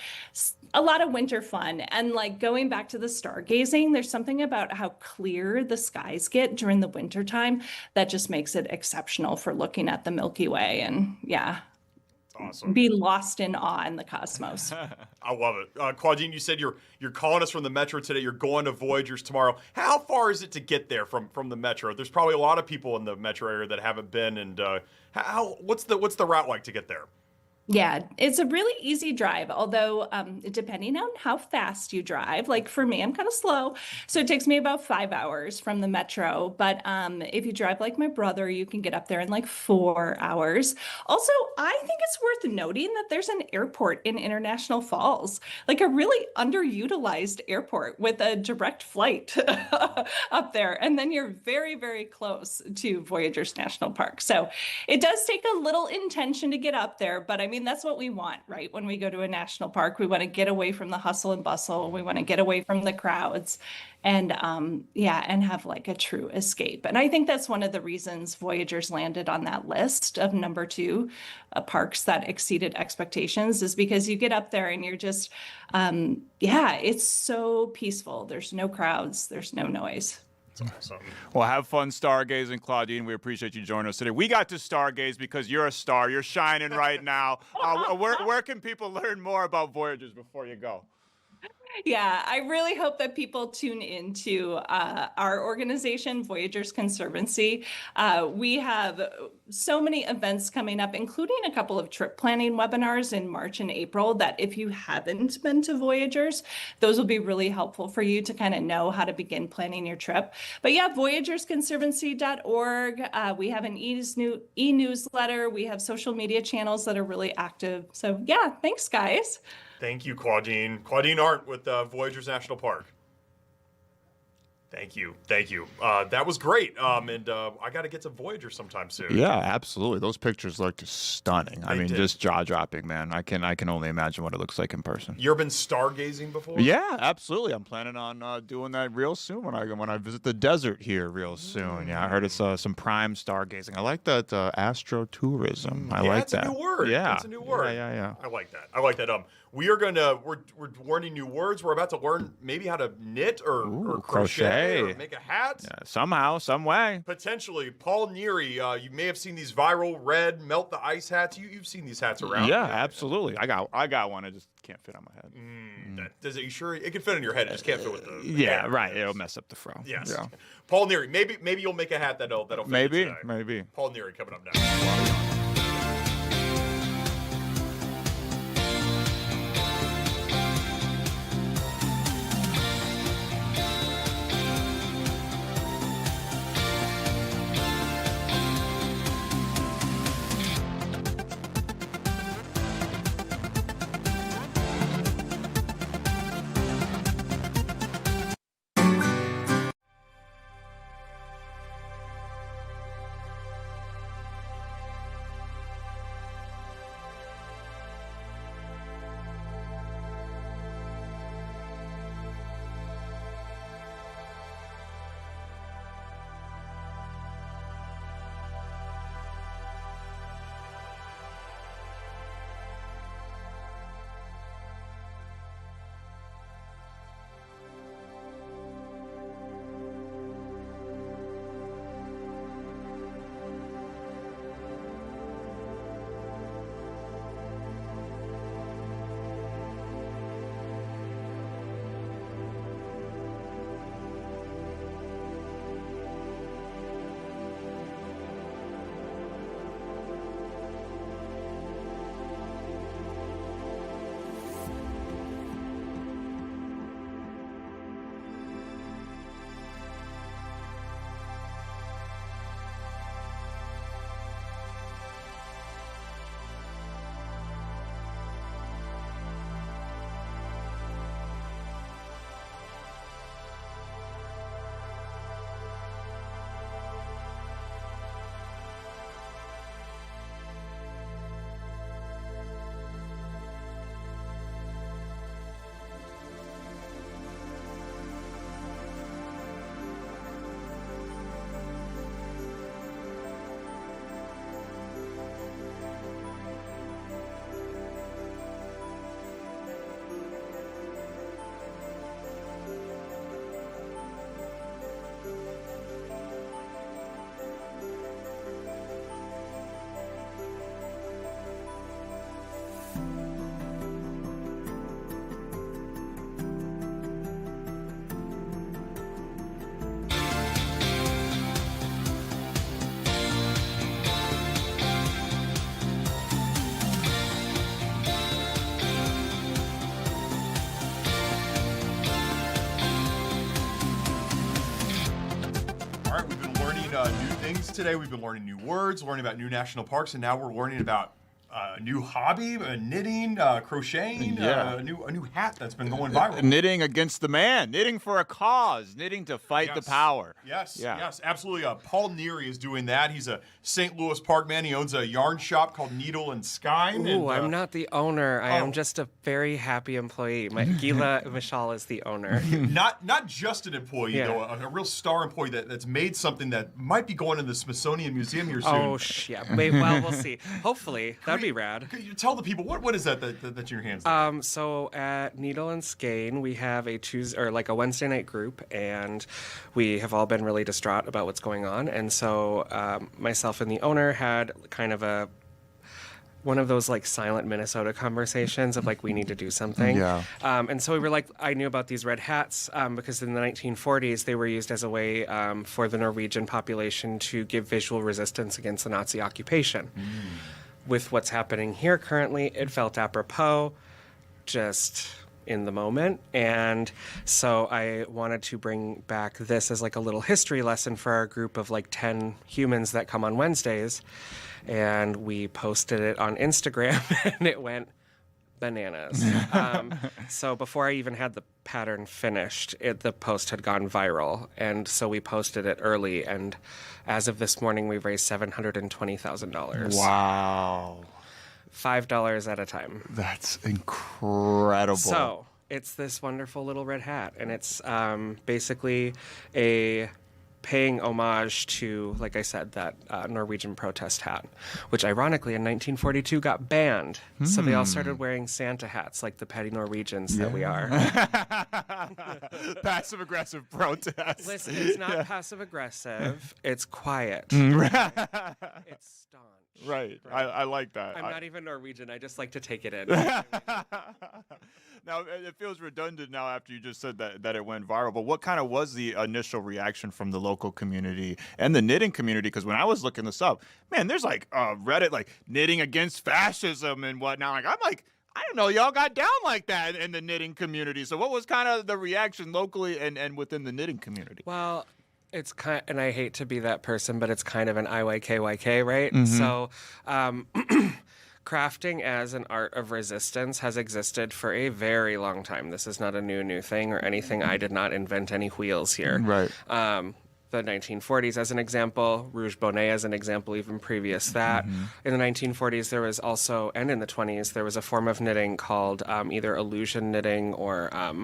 a lot of winter fun. And like going back to the stargazing, there's something about how clear the skies get during the winter time that just makes it exceptional for looking at the Milky Way. And yeah, awesome. Be lost in awe in the cosmos. I love it. Claudine, you said you're calling us from the metro today. You're going to Voyageurs tomorrow. How far is it to get there from the metro? There's probably a lot of people in the metro area that haven't been. And what's the route like to get there? Yeah, it's a really easy drive, although depending on how fast you drive, like for me, I'm kind of slow. So it takes me about 5 hours from the metro. But if you drive like my brother, you can get up there in like 4 hours. Also, I think it's worth noting that there's an airport in International Falls, like a really underutilized airport with a direct flight up there. And then you're very, very close to Voyageurs National Park. So it does take a little intention to get up there, but I mean, that's what we want, right? When we go to a national park, we want to get away from the hustle and bustle. We want to get away from the crowds and and have like a true escape. And I think that's one of the reasons Voyageurs landed on that list of number 2 parks that exceeded expectations, is because you get up there and you're just, it's so peaceful. There's no crowds, there's no noise. Awesome. Well, have fun stargazing, Claudine. We appreciate you joining us today. We got to stargaze because you're a star. You're shining right now. Where can people learn more about Voyageurs before you go? Yeah, I really hope that people tune into our organization, Voyageurs Conservancy. We have so many events coming up, including a couple of trip planning webinars in March and April that if you haven't been to Voyageurs, those will be really helpful for you to kind of know how to begin planning your trip. But yeah, voyageursconservancy.org. We have an e-newsletter. We have social media channels that are really active. So yeah, thanks, guys. Thank you, Claudine. Claudine Arndt with Voyageurs National Park. Thank you. That was great. And I got to get to Voyager sometime soon. Yeah, absolutely. Those pictures looked stunning. I mean, did. just jaw-dropping, man. I can only imagine what it looks like in person. You ever been stargazing before? Yeah, absolutely. I'm planning on doing that real soon when I visit the desert here real soon. Yeah, I heard it's some prime stargazing. I like that astrotourism. I like that. That's a new word. Yeah, That's a new word. Yeah. I like that. We're learning new words. We're about to learn maybe how to knit or crochet or make a hat. Yeah, somehow, some way. Potentially. Paul Neary, you may have seen these viral red melt the ice hats. You've seen these hats around. Yeah, absolutely. I got one. It just can't fit on my head. You sure? It can fit on your head. It just can't fit with the Yeah, hair. right. It'll mess up the fro. Yes. Yeah. Paul Neary, maybe you'll make a hat that'll fit you today. Maybe. Paul Neary coming up next. New things today. We've been learning new words, learning about new national parks, and now we're learning about a new hobby, knitting, crocheting, a new hat that's been going viral. Knitting against the man, knitting for a cause, knitting to fight the power. Yes, absolutely. Paul Neary is doing that. He's a St. Louis Park man. He owns a yarn shop called Needle and Skein. Ooh, I'm not the owner. I am just a very happy employee. Gila Mishal is the owner. Not just an employee, though, a real star employee that's made something that might be going in the Smithsonian Museum here soon. Oh, yeah. Well, we'll see. Hopefully. That'd be rad. Could you tell the people, what is that's in your hands? So at Needle and Skein, we have a a Wednesday night group, and we have all been really distraught about what's going on. And so myself and the owner had kind of one of those like silent Minnesota conversations of like, we need to do something. Yeah. And so we were like, I knew about these red hats because in the 1940s, they were used as a way for the Norwegian population to give visual resistance against the Nazi occupation. With what's happening here currently, it felt apropos, just in the moment. And so I wanted to bring back this as like a little history lesson for our group of like 10 humans that come on Wednesdays. And we posted it on Instagram and it went bananas. So before I even had the pattern finished, the post had gone viral. And so we posted it early. And as of this morning, we've raised $720,000. Wow. $5 at a time. That's incredible. So it's this wonderful little red hat. And it's basically a paying homage to, like I said, that Norwegian protest hat, which ironically in 1942 got banned. So they all started wearing Santa hats like the petty Norwegians that we are. Passive-aggressive protest. Listen, it's not passive-aggressive. It's quiet. It's staunch. Right. I like that. I'm not even Norwegian. I just like to take it in. Now, it feels redundant now after you just said that it went viral, but what kind of was the initial reaction from the local community and the knitting community? Because when I was looking this up, man, there's like Reddit, like knitting against fascism and whatnot. Like, I'm like, I didn't know y'all got down like that in the knitting community. So what was kind of the reaction locally and within the knitting community? Well, it's kind, and I hate to be that person, but it's kind of an IYKYK, right? So, crafting as an art of resistance has existed for a very long time. This is not a new thing or anything. I did not invent any wheels here. Right. The 1940s as an example, rouge bonnet as an example, even previous that. In the 1940s, there was also, and in the 20s, there was a form of knitting called either illusion knitting or a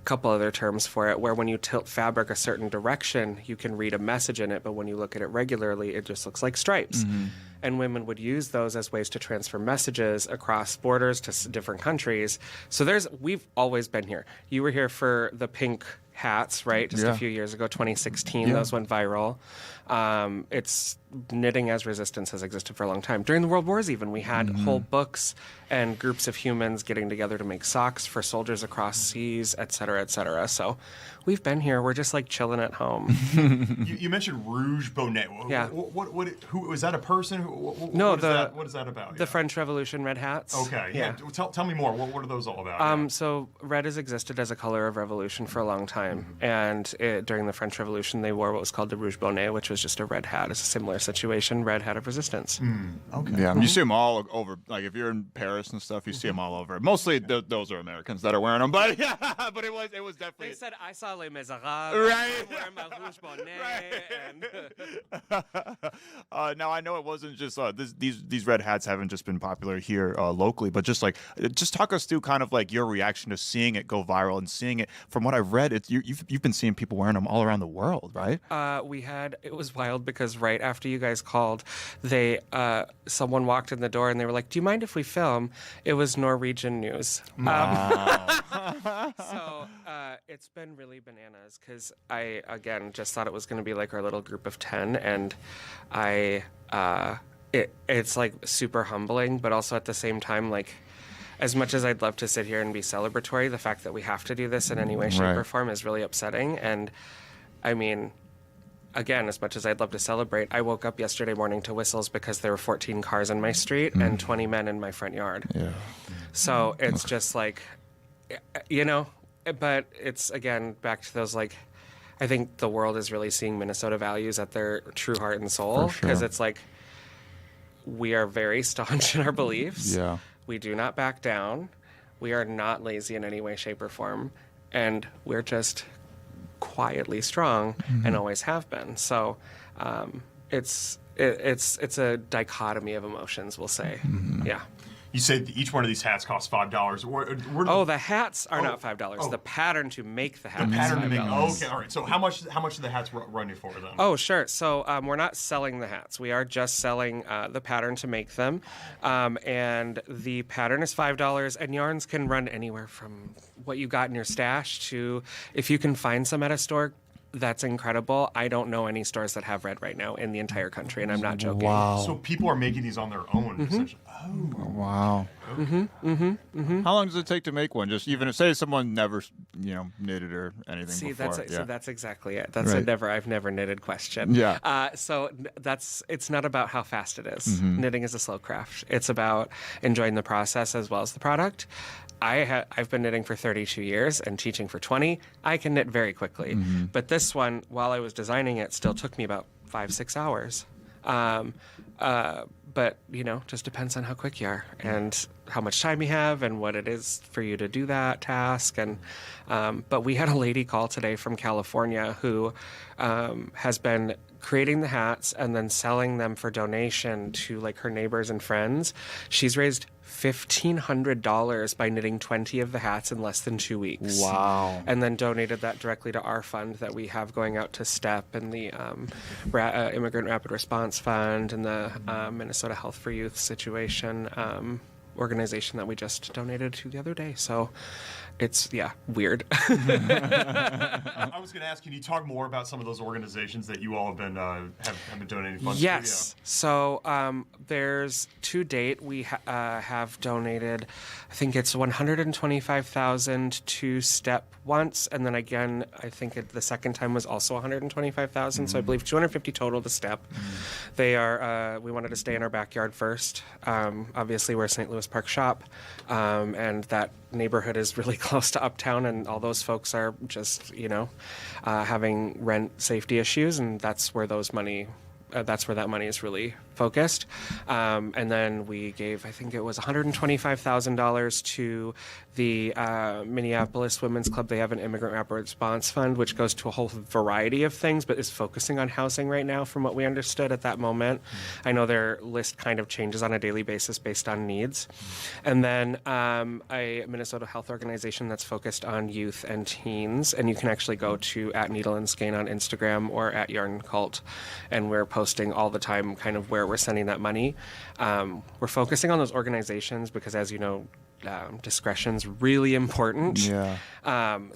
couple other terms for it, where when you tilt fabric a certain direction, you can read a message in it, but when you look at it regularly, it just looks like stripes. And women would use those as ways to transfer messages across borders to different countries. So we've always been here. You were here for the pink hats, right? Just a few years ago, 2016, those went viral. It's knitting as resistance has existed for a long time. During the World Wars even, we had whole books and groups of humans getting together to make socks for soldiers across seas, et cetera, et cetera. So we've been here. We're just like chilling at home. You mentioned rouge bonnet. Yeah. Who was that a person? No, what is that about? The French Revolution red hats. Okay. Yeah. Tell me more. What are those all about? So red has existed as a color of revolution for a long time. And during the French Revolution, they wore what was called the rouge bonnet, which was just a red hat. It's a similar situation, red hat of resistance. Okay. Yeah, you see them all over. Like if you're in Paris and stuff, you see them all over. Mostly those are Americans that are wearing them, but yeah, but it was definitely. They said I saw Les Miserables. Right. I'm wearing my rouge bonnet. And now I know it wasn't just these red hats haven't just been popular here locally, but just talk us through kind of like your reaction to seeing it go viral and seeing it. From what I've read, you've been seeing people wearing them all around the world, right? It was wild because right after you guys called, someone walked in the door and they were like, "Do you mind if we film?" It was Norwegian news. Wow. So it's been really bananas because I, again, just thought it was going to be like our little group of 10. And it's like super humbling, but also at the same time, like, as much as I'd love to sit here and be celebratory, the fact that we have to do this in any way, shape, or form is really upsetting. And I mean, again, as much as I'd love to celebrate, I woke up yesterday morning to whistles because there were 14 cars in my street and 20 men in my front yard. Yeah. So it's just like, but it's, again, back to those, like, I think the world is really seeing Minnesota values at their true heart and soul because it's like we are very staunch in our beliefs. Yeah. We do not back down. We are not lazy in any way, shape, or form. And we're just quietly strong and always have been. So it's a dichotomy of emotions, we'll say. Yeah. You said each one of these hats costs $5. The hats are not $5. The pattern to make the hat. The pattern to make. Okay, all right. So how much do the hats run you for then? Oh, sure. So we're not selling the hats. We are just selling the pattern to make them, and the pattern is $5. And yarns can run anywhere from what you got in your stash to if you can find some at a store. That's incredible. I don't know any stores that have red right now in the entire country, and I'm not joking. Wow. So people are making these on their own, essentially. Oh. Wow. How long does it take to make one? Just even if, say, someone never, knitted or anything before. So that's exactly it. That's I've never knitted question. Yeah. So it's not about how fast it is. Knitting is a slow craft. It's about enjoying the process as well as the product. I've been knitting for 32 years and teaching for 20. I can knit very quickly. But this one, while I was designing it, still took me about 5-6 hours. But, just depends on how quick you are and how much time you have and what it is for you to do that task. And but we had a lady call today from California who has been creating the hats and then selling them for donation to like her neighbors and friends. She's raised $1,500 by knitting 20 of the hats in less than 2 weeks. Wow. And then donated that directly to our fund that we have going out to STEP and the Immigrant Rapid Response Fund and the Minnesota Health for Youth Situation organization that we just donated to the other day. So it's, weird. I was going to ask, can you talk more about some of those organizations that you all have been donating funds to? Yes. So there's to date we have donated, I think it's $125,000 to STEP once, and then again I think the second time was also $125,000. So I believe $250 total to STEP. They are we wanted to stay in our backyard first. Obviously we're a St. Louis Park shop, and that neighborhood is really close to Uptown, and all those folks are just having rent safety issues, and that's where that money is really focused. And then we gave, I think it was $125,000 to the Minneapolis Women's Club. They have an Immigrant Rapid Response Fund, which goes to a whole variety of things, but is focusing on housing right now from what we understood at that moment. I know their list kind of changes on a daily basis based on needs. And then a Minnesota health organization that's focused on youth and teens. And you can actually go to @Needle and Skein on Instagram or @YarnCult. And we're posting all the time kind of where we're sending that money. We're focusing on those organizations because, as you know, discretion's really important. Yeah. And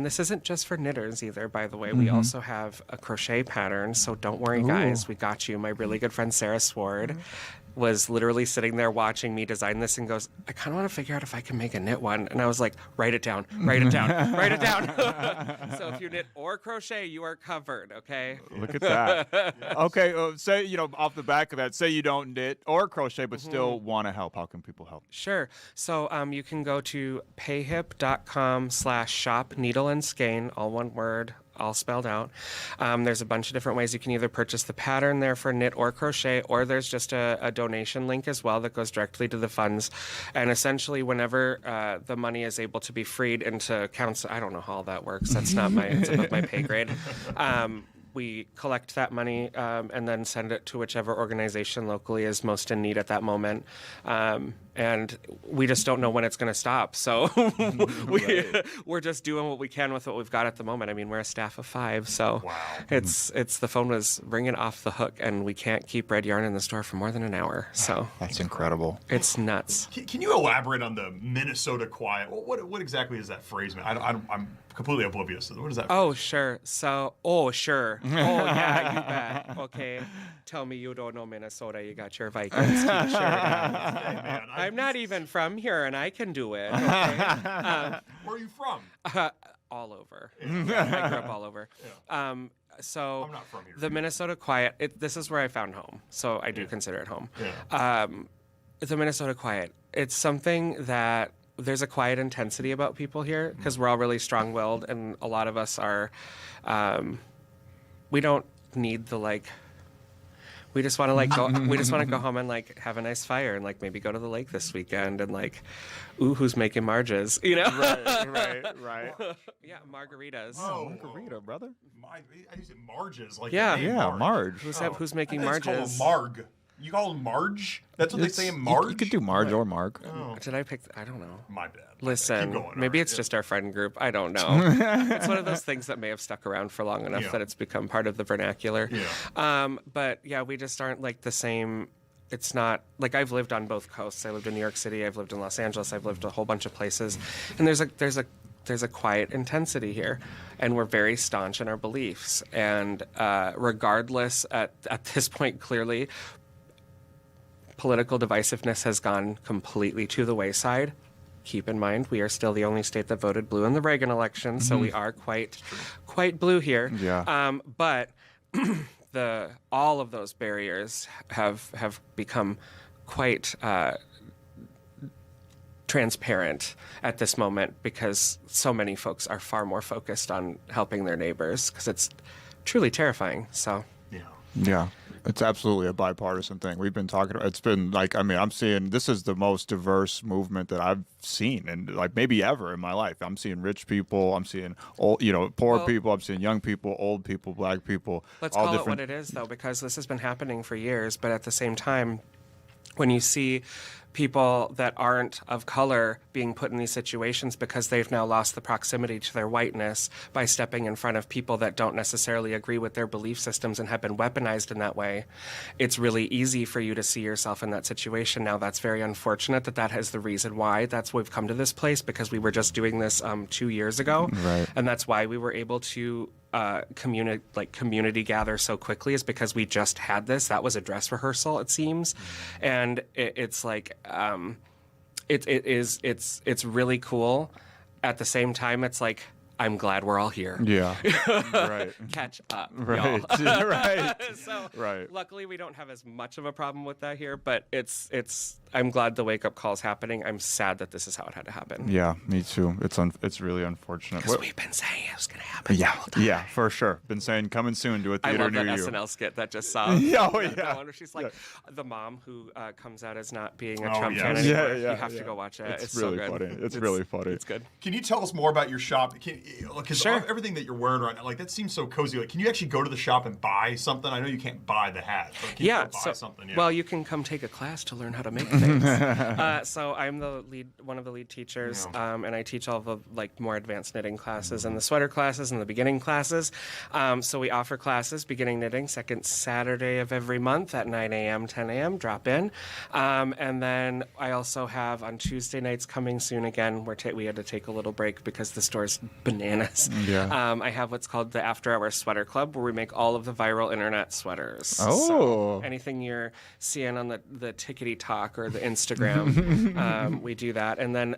this isn't just for knitters either, by the way. We also have a crochet pattern, so don't worry, guys. We got you. My really good friend Sarah Sward was literally sitting there watching me design this and goes, I kind of want to figure out if I can make a knit one. And I was like, write it down, write it down, write it down. So if you knit or crochet, you are covered, okay? Look at that. Okay, say, off the back of that, say you don't knit or crochet, but still want to help. How can people help? Sure. So you can go to payhip.com/shop Needle and Skein, all one word, all spelled out. There's a bunch of different ways you can either purchase the pattern there for knit or crochet, or there's just a donation link as well that goes directly to the funds. And essentially, whenever the money is able to be freed into accounts, I don't know how all that works. That's not it's above my pay grade. We collect that money and then send it to whichever organization locally is most in need at that moment. And we just don't know when it's going to stop. So we're just doing what we can with what we've got at the moment. I mean, we're a staff of 5, so it's the phone was ringing off the hook, and we can't keep red yarn in the store for more than an hour. So that's incredible. It's nuts. Can you elaborate on the Minnesota Quiet? What exactly is that phrase, man? I'm completely oblivious. What is that? Oh, sure. So, sure. Oh, yeah, you bet. Okay. Tell me you don't know Minnesota. You got your Vikings t-shirt on. I'm not even from here, and I can do it. Okay? Where are you from? All over. I grew up all over. Yeah. So I'm not from here. The Minnesota Quiet, this is where I found home. So I do consider it home. Yeah. The Minnesota Quiet, it's something that there's a quiet intensity about people here because we're all really strong-willed, and a lot of us are, we don't need the we just want to go. We just want to go home and have a nice fire and maybe go to the lake this weekend and who's making marges? Right. Yeah, margaritas. Oh, margarita, brother. I use it marges. Marge. Who's making I think marges? it's called a marg. You call them Marge? That's what they say in Marge? You could do Marge or Marg. Oh. Did I pick? I don't know. My bad. Listen, Keep going, maybe all it's right. just our friend group. I don't know. It's one of those things that may have stuck around for long enough that it's become part of the vernacular. Yeah. But yeah, we just aren't the same. It's not I've lived on both coasts. I lived in New York City. I've lived in Los Angeles. I've lived a whole bunch of places, and there's a quiet intensity here, and we're very staunch in our beliefs. And regardless, at this point, clearly, political divisiveness has gone completely to the wayside. Keep in mind, we are still the only state that voted blue in the Reagan election, so we are quite blue here. Yeah. But all of those barriers have become quite transparent at this moment because so many folks are far more focused on helping their neighbors because it's truly terrifying. So. Yeah. It's absolutely a bipartisan thing. We've been talking. It's been like, I mean, I'm seeing this is the most diverse movement that I've seen, and like maybe ever in my life. I'm seeing rich people. I'm seeing old, poor people. I'm seeing young people, old people, black people. Let's all call different. it what it is, though, because this has been happening for years. But at the same time, when you see people that aren't of color being put in these situations because they've now lost the proximity to their whiteness by stepping in front of people that don't necessarily agree with their belief systems and have been weaponized in that way, it's really easy for you to see yourself in that situation. Now, that's very unfortunate that is the reason why we've come to this place, because we were just doing this 2 years ago. Right. And that's why we were able to community gather so quickly, is because we just had this. That was a dress rehearsal, it seems. And it's like, it's really cool. At the same time, it's like, I'm glad we're all here. Yeah. Right. Catch up. Right. Y'all. Right. So right. Luckily, we don't have as much of a problem with that here, but it's. I'm glad the wake up call is happening. I'm sad that this is how it had to happen. Yeah, me too. It's really unfortunate. Because we've been saying it was going to happen. Yeah. Yeah, for sure. Been saying coming soon to a theater I love near that you. SNL skit that just saw. Yeah. She's like the mom who comes out as not being a Oh, Trump yes. fan anymore. Yeah, You have to go watch it. It's really so good. funny. It's really funny. It's good. Can you tell us more about your shop? Because Sure. everything that you're wearing right now, like that seems so cozy. Like, can you actually go to the shop and buy something? I know you can't buy the hat, but can you go buy something? Yeah. Well, you can come take a class to learn how to make things. So I'm one of the lead teachers, and I teach all the more advanced knitting classes and the sweater classes and the beginning classes. So we offer classes, beginning knitting, second Saturday of every month at 9 a.m., 10 a.m. Drop in, and then I also have on Tuesday nights coming soon again. We had to take a little break because the store's bananas. Yeah. I have what's called the After Hours Sweater Club, where we make all of the viral internet sweaters. Oh. So anything you're seeing on the Tickety Talk or the Instagram, we do that. And then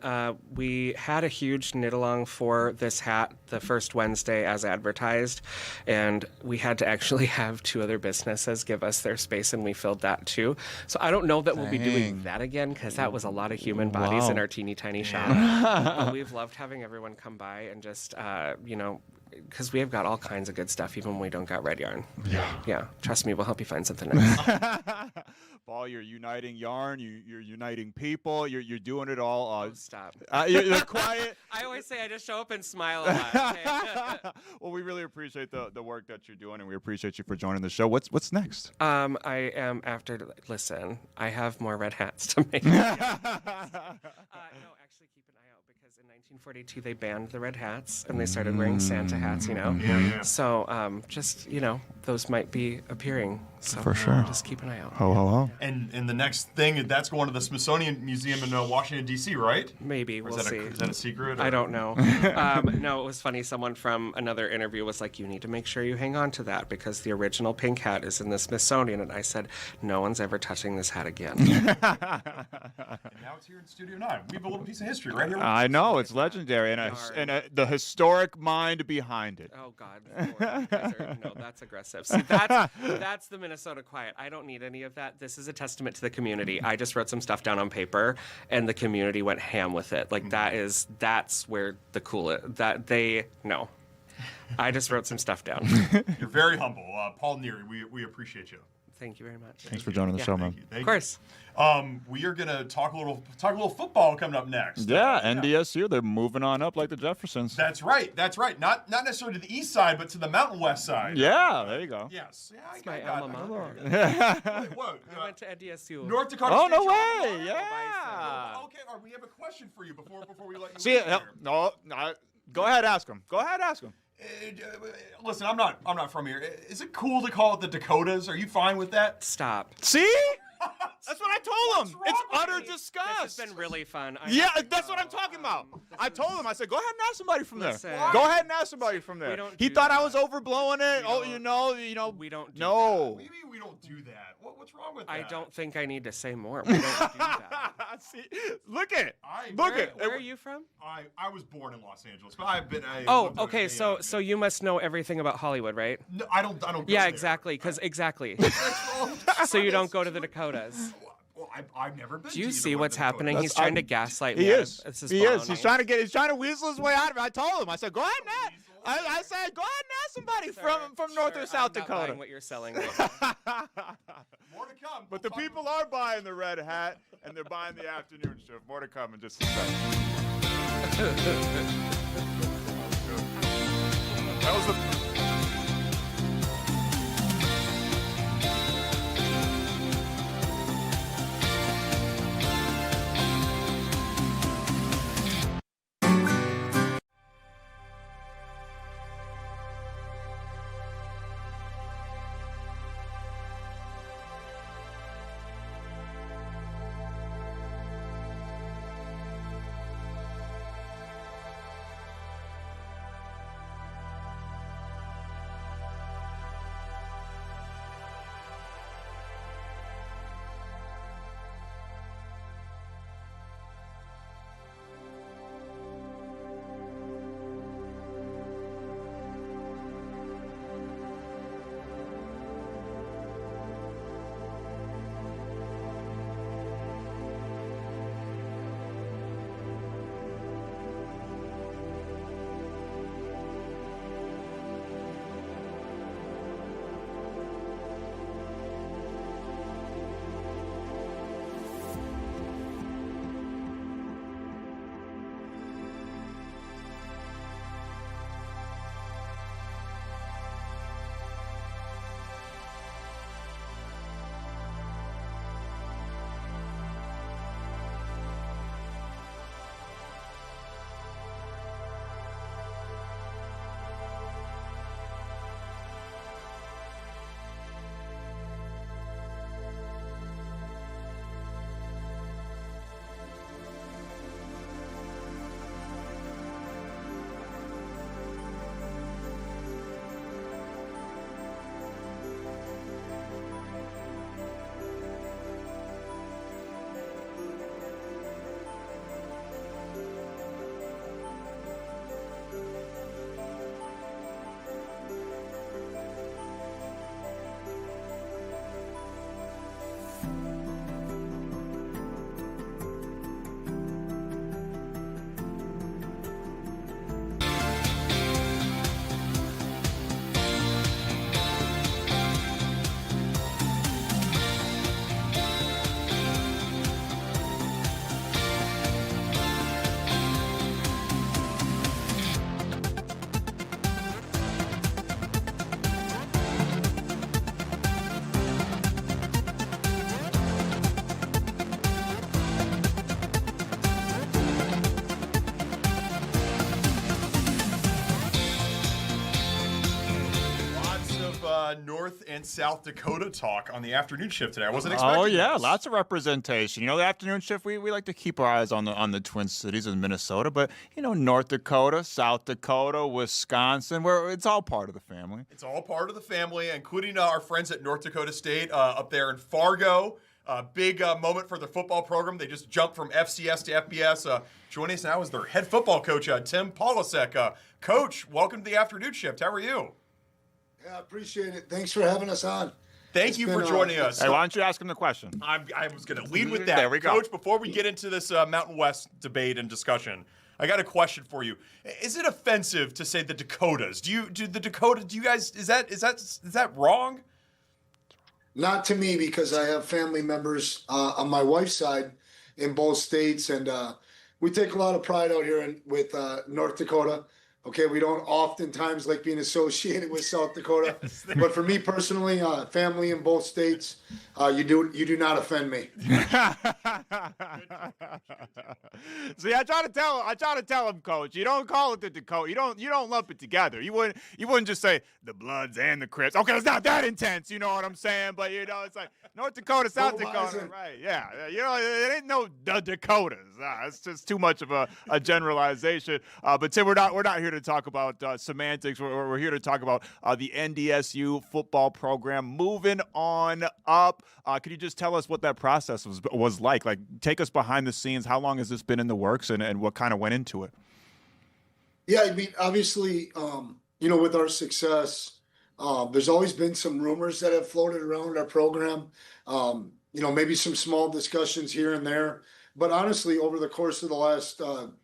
we had a huge knit along for this hat the first Wednesday as advertised, and we had to actually have 2 other businesses give us their space, and we filled that too. So I don't know that we'll be doing that again, because that was a lot of human bodies in our teeny tiny shop. But we've loved having everyone come by and just, because we have got all kinds of good stuff, even when we don't got red yarn. Yeah. Trust me, we'll help you find something nice. Paul, you're uniting yarn. You're uniting people. You're doing it all. Stop. You're quiet. I always say I just show up and smile a lot. Okay? Well, we really appreciate the work that you're doing, and we appreciate you for joining the show. What's next? I am listen, I have more red hats to make. No, actually keep an eye out, because in 1942 they banned the red hats and they started wearing Santa hats, Yeah. So just, those might be appearing. So For sure. Just keep an eye out. Ho, ho, ho. And the next thing, that's going to the Smithsonian Museum in Washington, D.C., right? Maybe. Or We'll is see. Is that a secret? I don't know. No, it was funny. Someone from another interview was like, you need to make sure you hang on to that, because the original pink hat is in the Smithsonian. And I said, no one's ever touching this hat again. And now it's here in Studio 9. We have a little piece of history right here. I know, it's legendary, and the historic mind behind it. Oh God! No, that's aggressive. See, that's the Minnesota quiet. I don't need any of that. This is a testament to the community. I just wrote some stuff down on paper, and the community went ham with it. Like that's where the no. I just wrote some stuff down. You're very humble, Paul Neary. We appreciate you. Thank you very much. Thanks for joining the show, man. Thank Of course. We are gonna talk a little football coming up next. Yeah, NDSU, they're moving on up like the Jeffersons. That's right. Not necessarily to the east side, but to the Mountain West side. Yeah, there you go. Yes. Yeah, That's my alma mater. Wait, what? I went to NDSU. North Dakota Oh, State no University. way! Yeah. Okay, we have a question for you before we let you. See, leave here. no, go ahead, ask him. Listen, I'm not from here. Is it cool to call it the Dakotas? Are you fine with that? Stop. See? That's what I told him. What's It's wrong utter with me? disgust. This has been really fun. Yeah, that's what I'm talking about. I told him. I said, go ahead and ask somebody from Listen. there. Go ahead and ask somebody from there. We don't He do thought I that. was overblowing it. We don't do No. Maybe we don't do that. What's wrong with that? I don't think I need to say more. We don't do that. See, look at it. Where are you from? I was born in Los Angeles, but I've been. Okay. So you must know everything about Hollywood, right? No, I don't. Go Yeah, there. exactly. So you don't go to the Dakotas. Well, I've never been. Do you to see either what's one of the happening? Dakotas. He's trying to gaslight me. He is. This He is. baloney. He's trying to weasel his way out of it. I told him. I said, go ahead, man. I said, go ahead and ask somebody from North or Sir, South I'm not Dakota. buying what you're selling right now. More to come. But the people are buying the red hat, and they're buying the afternoon shift. More to come in just a second. That was the. North and South Dakota talk on the afternoon shift today. I wasn't expecting this. Lots of representation. The afternoon shift, we like to keep our eyes on the Twin Cities in Minnesota, but North Dakota, South Dakota, Wisconsin, where it's all part of the family. It's all part of the family, including our friends at North Dakota State up there in Fargo. Big moment for the football program. They just jumped from FCS to FBS. Joining us now is their head football coach, Tim Polasek. Coach, welcome to the afternoon shift. How are you? Yeah, I appreciate it. Thanks for having us on. Thank you for joining us. Hey, why don't you ask him the question? I was going to lead with that. There we go. Coach, before we get into this Mountain West debate and discussion, I got a question for you. Is it offensive to say the Dakotas? Do you guys, is that wrong? Not to me, because I have family members on my wife's side in both states, and we take a lot of pride out here with North Dakota. Okay, we don't oftentimes like being associated with South Dakota, but for me personally, family in both states, you do not offend me. See, I try to tell him, Coach. You don't call it the Dakota. You don't lump it together. You wouldn't just say the Bloods and the Crips. Okay, it's not that intense. You know what I'm saying? But it's like North Dakota, South Dakota, right? Yeah, it ain't no the Dakotas. It's just too much of a generalization. But Tim, we're not here to talk about semantics. We're here to talk about the NDSU football program moving on up. Could you just tell us what that process was like? Like, take us behind the scenes. How long has this been in the works, and what kind of went into it? Yeah, I mean, obviously, with our success, there's always been some rumors that have floated around our program. Maybe some small discussions here and there. But honestly, over the course of the last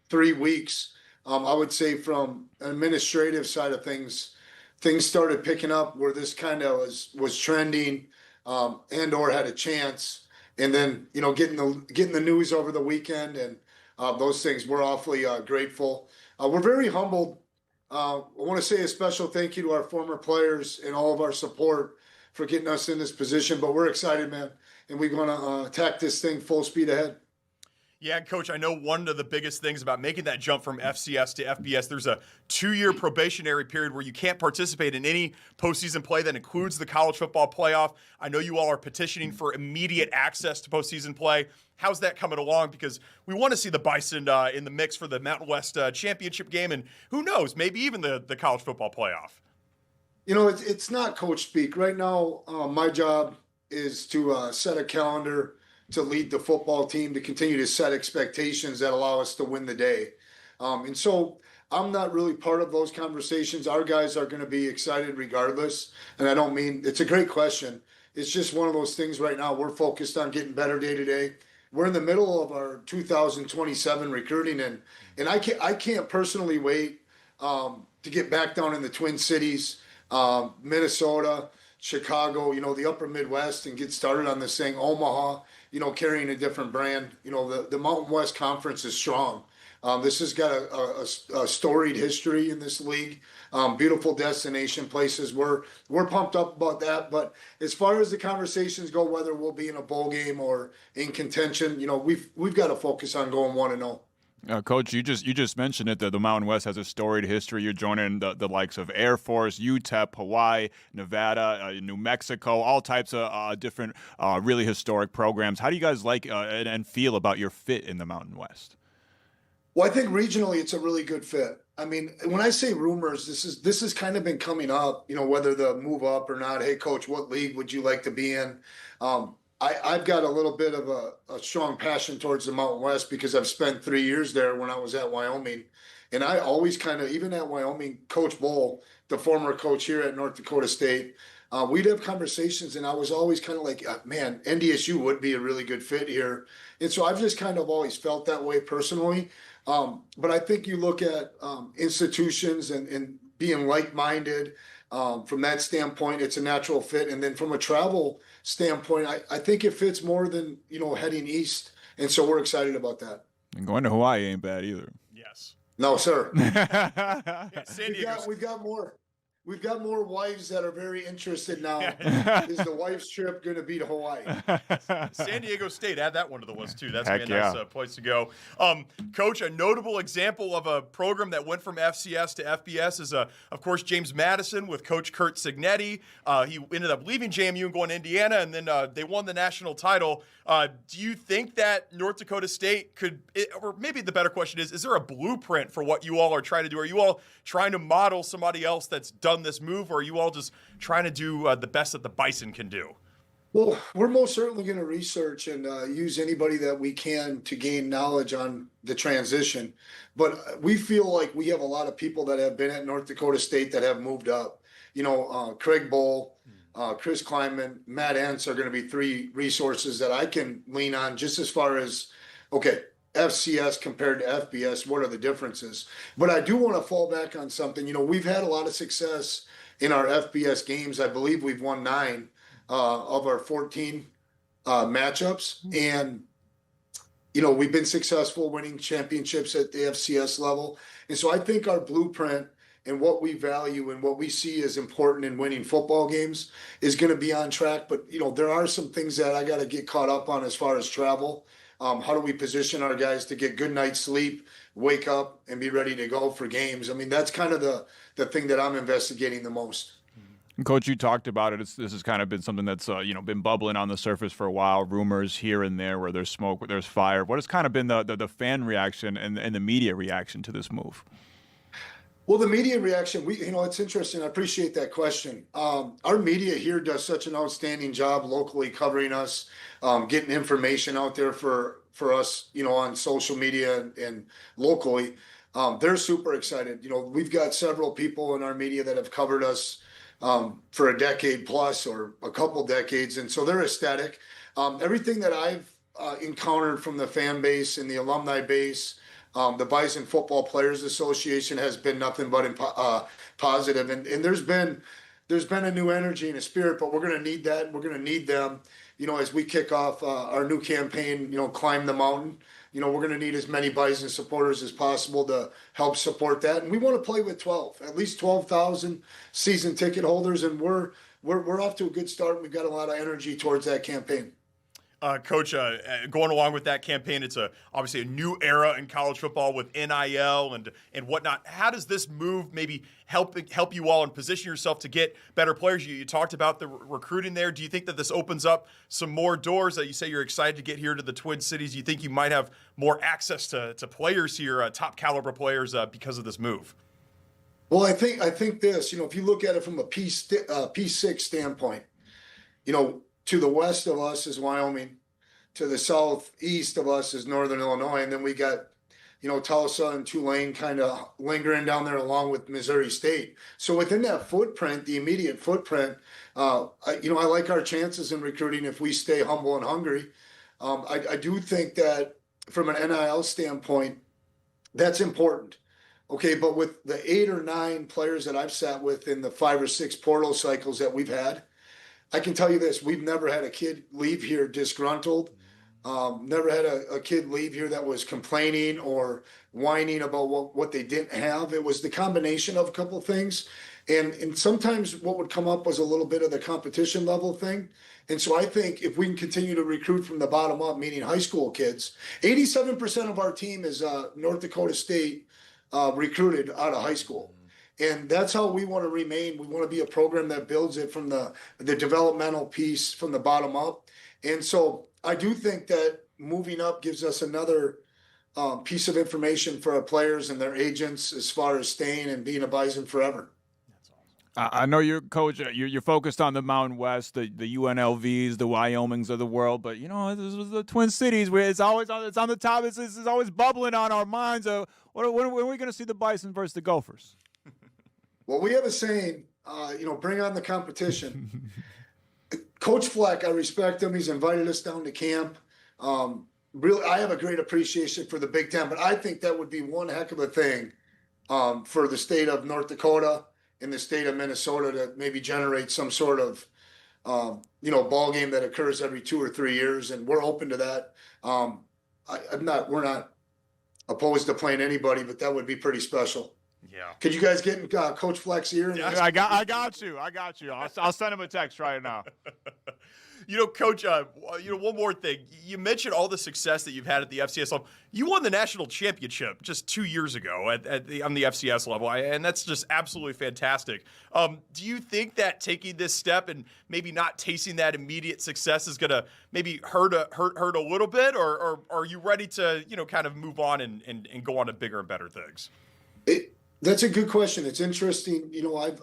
3 weeks, I would say from an administrative side of things, things started picking up where this kind of was trending, and or had a chance. And then, getting the news over the weekend and those things, we're awfully grateful. We're very humbled. I want to say a special thank you to our former players and all of our support for getting us in this position. But we're excited, man, and we're going to attack this thing full speed ahead. Yeah, Coach, I know one of the biggest things about making that jump from FCS to FBS, there's a 2-year probationary period where you can't participate in any postseason play that includes the college football playoff. I know you all are petitioning for immediate access to postseason play. How's that coming along? Because we want to see the Bison in the mix for the Mountain West championship game, and who knows, maybe even the college football playoff. It's not coach speak. Right now, my job is to set a calendar to lead the football team, to continue to set expectations that allow us to win the day. And so I'm not really part of those conversations. Our guys are going to be excited regardless. And I don't mean, it's a great question. It's just one of those things right now. We're focused on getting better day to day. We're in the middle of our 2027 recruiting, and I can't personally wait to get back down in the Twin Cities, Minnesota, Chicago, the upper Midwest, and get started on this thing. Omaha, carrying a different brand. The Mountain West Conference is strong. This has got a storied history in this league. Beautiful destination places. We're pumped up about that. But as far as the conversations go, whether we'll be in a bowl game or in contention, we've got to focus on going 1-0. Coach, you just mentioned it, that the Mountain West has a storied history. You're joining the likes of Air Force, UTEP, Hawaii, Nevada, New Mexico, all types of different really historic programs. How do you guys like and feel about your fit in the Mountain West? Well, I think regionally it's a really good fit. I mean, when I say rumors, this has kind of been coming up, whether the move up or not. Hey, Coach, what league would you like to be in? I've got a little bit of a strong passion towards the Mountain West because I've spent 3 years there when I was at Wyoming. And I always even at Wyoming, Coach Bowl, the former coach here at North Dakota State, we'd have conversations and I was always kind of like, man, NDSU would be a really good fit here. And so I've just kind of always felt that way personally. But I think you look at institutions and being like-minded, from that standpoint, it's a natural fit. And then from a travel standpoint, I think it fits more than, heading east. And so we're excited about that. And going to Hawaii ain't bad either. Yes. No, sir. Yeah, San Diego. We've got more. We've got more wives that are very interested now. Is the wife's trip going to be to Hawaii? San Diego State, add that one to the list too. That's Heck going to be a nice place to go. Coach, a notable example of a program that went from FCS to FBS is, of course, James Madison with Coach Kurt Signetti. He ended up leaving JMU and going to Indiana, and then they won the national title. Do you think that North Dakota State could, or maybe the better question is there a blueprint for what you all are trying to do? Are you all trying to model somebody else that's done this move, or are you all just trying to do the best that the Bison can do? Well, we're most certainly going to research and use anybody that we can to gain knowledge on the transition. But we feel like we have a lot of people that have been at North Dakota State that have moved up. Craig Bowl, Chris Kleinman, Matt Entz are going to be 3 resources that I can lean on just as far as, okay, FCS compared to FBS, what are the differences? But I do want to fall back on something. We've had a lot of success in our FBS games. I believe we've won 9 of our 14 matchups. And, we've been successful winning championships at the FCS level. And so I think our blueprint and what we value and what we see as important in winning football games is going to be on track. But, there are some things that I got to get caught up on as far as travel. How do we position our guys to get good night's sleep, wake up, and be ready to go for games? I mean, that's kind of the thing that I'm investigating the most. Coach, you talked about it. This has kind of been something that's been bubbling on the surface for a while. Rumors here and there, where there's smoke, where there's fire. What has kind of been the fan reaction and the media reaction to this move? Well, the media reaction, it's interesting. I appreciate that question. Our media here does such an outstanding job locally covering us, getting information out there for us, on social media and locally. They're super excited. We've got several people in our media that have covered us for a decade plus or a couple decades. And so they're ecstatic. Everything that I've encountered from the fan base and the alumni base, The Bison Football Players Association has been nothing but positive, and there's been a new energy and a spirit, but we're going to need that. We're going to need them, as we kick off our new campaign, Climb the Mountain. We're going to need as many Bison supporters as possible to help support that. And we want to play with at least 12,000 season ticket holders. And we're off to a good start. We've got a lot of energy towards that campaign. Coach, going along with that campaign, it's obviously a new era in college football with NIL and whatnot. How does this move maybe help you all and position yourself to get better players? You talked about the recruiting there. Do you think that this opens up some more doors? That you say you're excited to get here to the Twin Cities. Do you think you might have more access to players here, top caliber players, because of this move? Well, I think this. If you look at it from a P6 standpoint, to the west of us is Wyoming, to the southeast of us is Northern Illinois, and then we got, Tulsa and Tulane kind of lingering down there along with Missouri State. So within that footprint, the immediate footprint, I like our chances in recruiting if we stay humble and hungry. I do think that from an NIL standpoint, that's important. Okay, but with the 8 or 9 players that I've sat with in the 5 or 6 portal cycles that we've had, I can tell you this: we've never had a kid leave here disgruntled. Never had a kid leave here that was complaining or whining about what they didn't have. It was the combination of a couple of things. And sometimes what would come up was a little bit of the competition level thing. And so I think if we can continue to recruit from the bottom up, meaning high school kids, 87% of our team is North Dakota State recruited out of high school. And that's how we want to remain. We want to be a program that builds it from the developmental piece from the bottom up. And so I do think that moving up gives us another piece of information for our players and their agents as far as staying and being a Bison forever. I know you're coach. You're focused on the Mountain West, the UNLVs, the Wyomings of the world, but this was the Twin Cities where it's on the top. It's always bubbling on our minds. When are we going to see the Bison versus the Gophers? Well, we have a saying, bring on the competition. Coach Fleck, I respect him. He's invited us down to camp. Really, I have a great appreciation for the Big Ten, but I think that would be one heck of a thing for the state of North Dakota and the state of Minnesota to maybe generate some sort of, ball game that occurs every 2 or 3 years, and we're open to that. We're not opposed to playing anybody, but that would be pretty special. Yeah. Could you guys get in Coach Fleck's ear? Yeah, I got you. I'll send him a text right now. Coach, one more thing. You mentioned all the success that you've had at the FCS level. You won the national championship just 2 years ago on the FCS level, and that's just absolutely fantastic. Do you think that taking this step and maybe not tasting that immediate success is going to maybe hurt a little bit, or are you ready to kind of move on and go on to bigger and better things? That's a good question. It's interesting.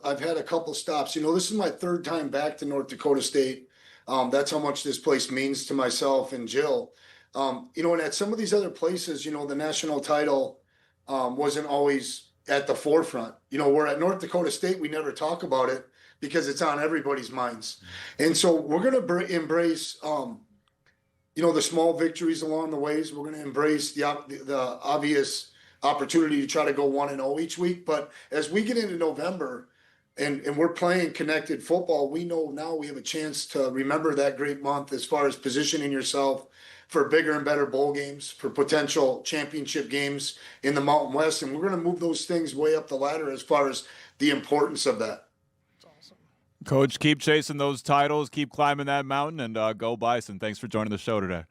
I've had a couple stops. This is my 3rd time back to North Dakota State. That's how much this place means to myself and Jill. And at some of these other places, the national title wasn't always at the forefront. We're at North Dakota State, we never talk about it because it's on everybody's minds. And so we're going to embrace, the small victories along the ways. We're going to embrace the obvious opportunity to try to go 1-0 each week. But as we get into November and we're playing connected football, we know now we have a chance to remember that great month as far as positioning yourself for bigger and better bowl games, for potential championship games in the Mountain West. And we're going to move those things way up the ladder as far as the importance of that. That's awesome. Coach, keep chasing those titles, keep climbing that mountain, and go Bison. Thanks for joining the show today.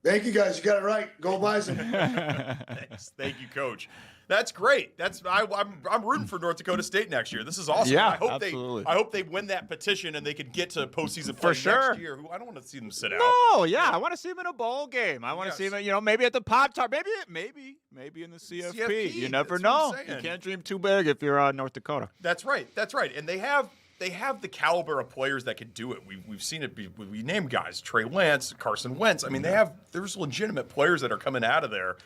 Thank you, guys. You got it right. Go Bison. Thanks. Thank you, Coach. That's great. I'm rooting for North Dakota State next year. This is awesome. Yeah, absolutely. I hope they win that petition and they can get to postseason play next year. I don't want to see them sit out. No, yeah, I want to see them in a bowl game. I want to see them, maybe at the Pop-Tart, maybe in the CFP. You never know. You can't dream too big if you're North Dakota. That's right. And they have they have the caliber of players that could do it. We've seen it. We name guys: Trey Lance, Carson Wentz. I mean, there's legitimate players that are coming out of there.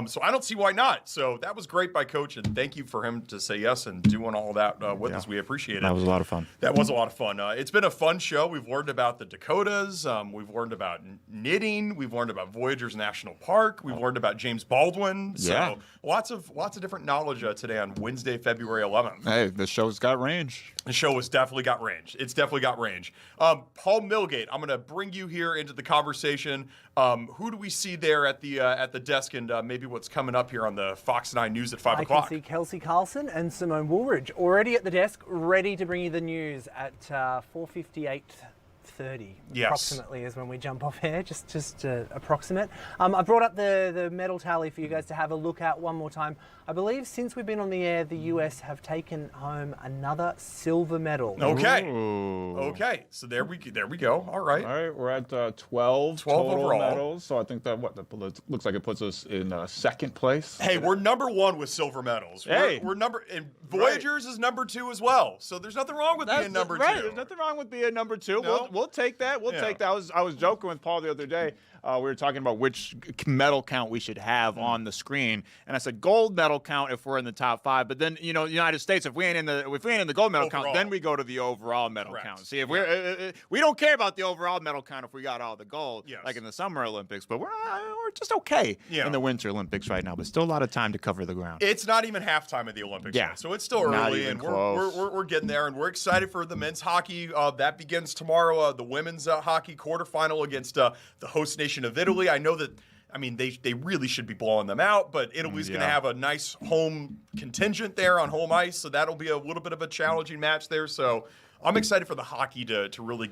So I don't see why not. So that was great by Coach, and thank you for him to say yes and doing all that with us. We appreciate it. That was a lot of fun. That was a lot of fun. It's been a fun show. We've learned about the Dakotas. We've learned about knitting. We've learned about Voyageurs National Park. We've learned about James Baldwin. So lots of different knowledge today on Wednesday, February 11th. Hey, the show's got range. The show has definitely got range. It's definitely got range. Paul Milgate, I'm going to bring you here into the conversation. Who do we see there at the desk, and maybe what's coming up here on the Fox 9 News at 5 o'clock? I can see Kelsey Carlson and Simone Woolridge already at the desk, ready to bring you the news at 4:58. 30 approximately is when we jump off air, just approximate. I brought up the medal tally for you guys to have a look at one more time. I believe since we've been on the air, the US have taken home another silver medal. Okay. Ooh. Okay. So there we go. All right. All right, we're at 12 total overall medals. So I think that looks like it puts us in second place. Hey, we're number 1 with silver medals. Hey. We're number, and Voyageurs is number 2 as well. So there's nothing wrong with being number 2. There's nothing wrong with being number 2. No? We'll take that. We'll take that. I was joking with Paul the other day. We were talking about which medal count we should have on the screen, and I said gold medal count if we're in the top 5. But then, United States, if we ain't in the gold medal count, then we go to the overall medal count. See, if we don't care about the overall medal count if we got all the gold, like in the Summer Olympics, but we're just okay in the Winter Olympics right now. But still a lot of time to cover the ground. It's not even halftime of the Olympics yet, so it's still early, and we're getting there, and we're excited for the men's hockey. That begins tomorrow. The women's hockey quarterfinal against the host nation of Italy. I know that. I mean, they really should be blowing them out, but Italy's going to have a nice home contingent there on home ice, so that'll be a little bit of a challenging match there. So I'm excited for the hockey to really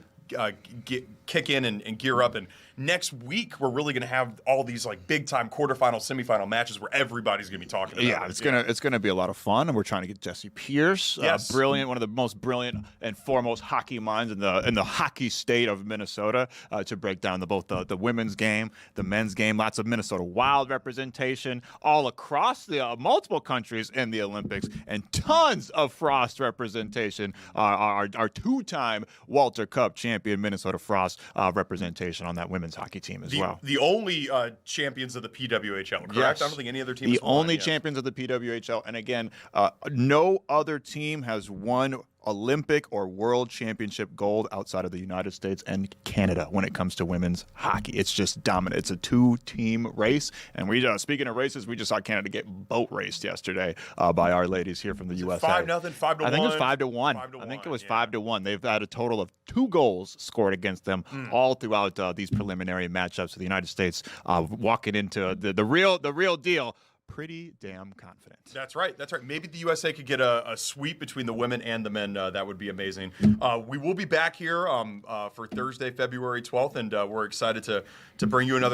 kick in and gear up. And next week, we're really going to have all these like big time quarterfinal, semifinal matches where everybody's going to be talking about it. It's gonna be a lot of fun, and we're trying to get Jesse Pierce, brilliant, one of the most brilliant and foremost hockey minds in the hockey state of Minnesota, to break down both the women's game, the men's game. Lots of Minnesota Wild representation all across the multiple countries in the Olympics, and tons of Frost representation. Our two-time Walter Cup champion Minnesota Frost representation on that women's hockey team as well. The only champions of the PWHL, correct? Yes. I don't think any other team The has won, only champions of the PWHL. And again, no other team has won Olympic or World Championship gold outside of the United States and Canada when it comes to women's hockey. It's just dominant. It's a 2-team race. And we, speaking of races, we just saw Canada get boat raced yesterday by our ladies here from the USA. 5-0, 5-1. I think it was 5-1. I think it was 5-1. They've had a total of 2 goals scored against them all throughout these preliminary matchups. So the United States walking into the real deal. Pretty damn confident. That's right. Maybe the USA could get a sweep between the women and the men. That would be amazing. We will be back here for Thursday, February 12th, and we're excited to bring you another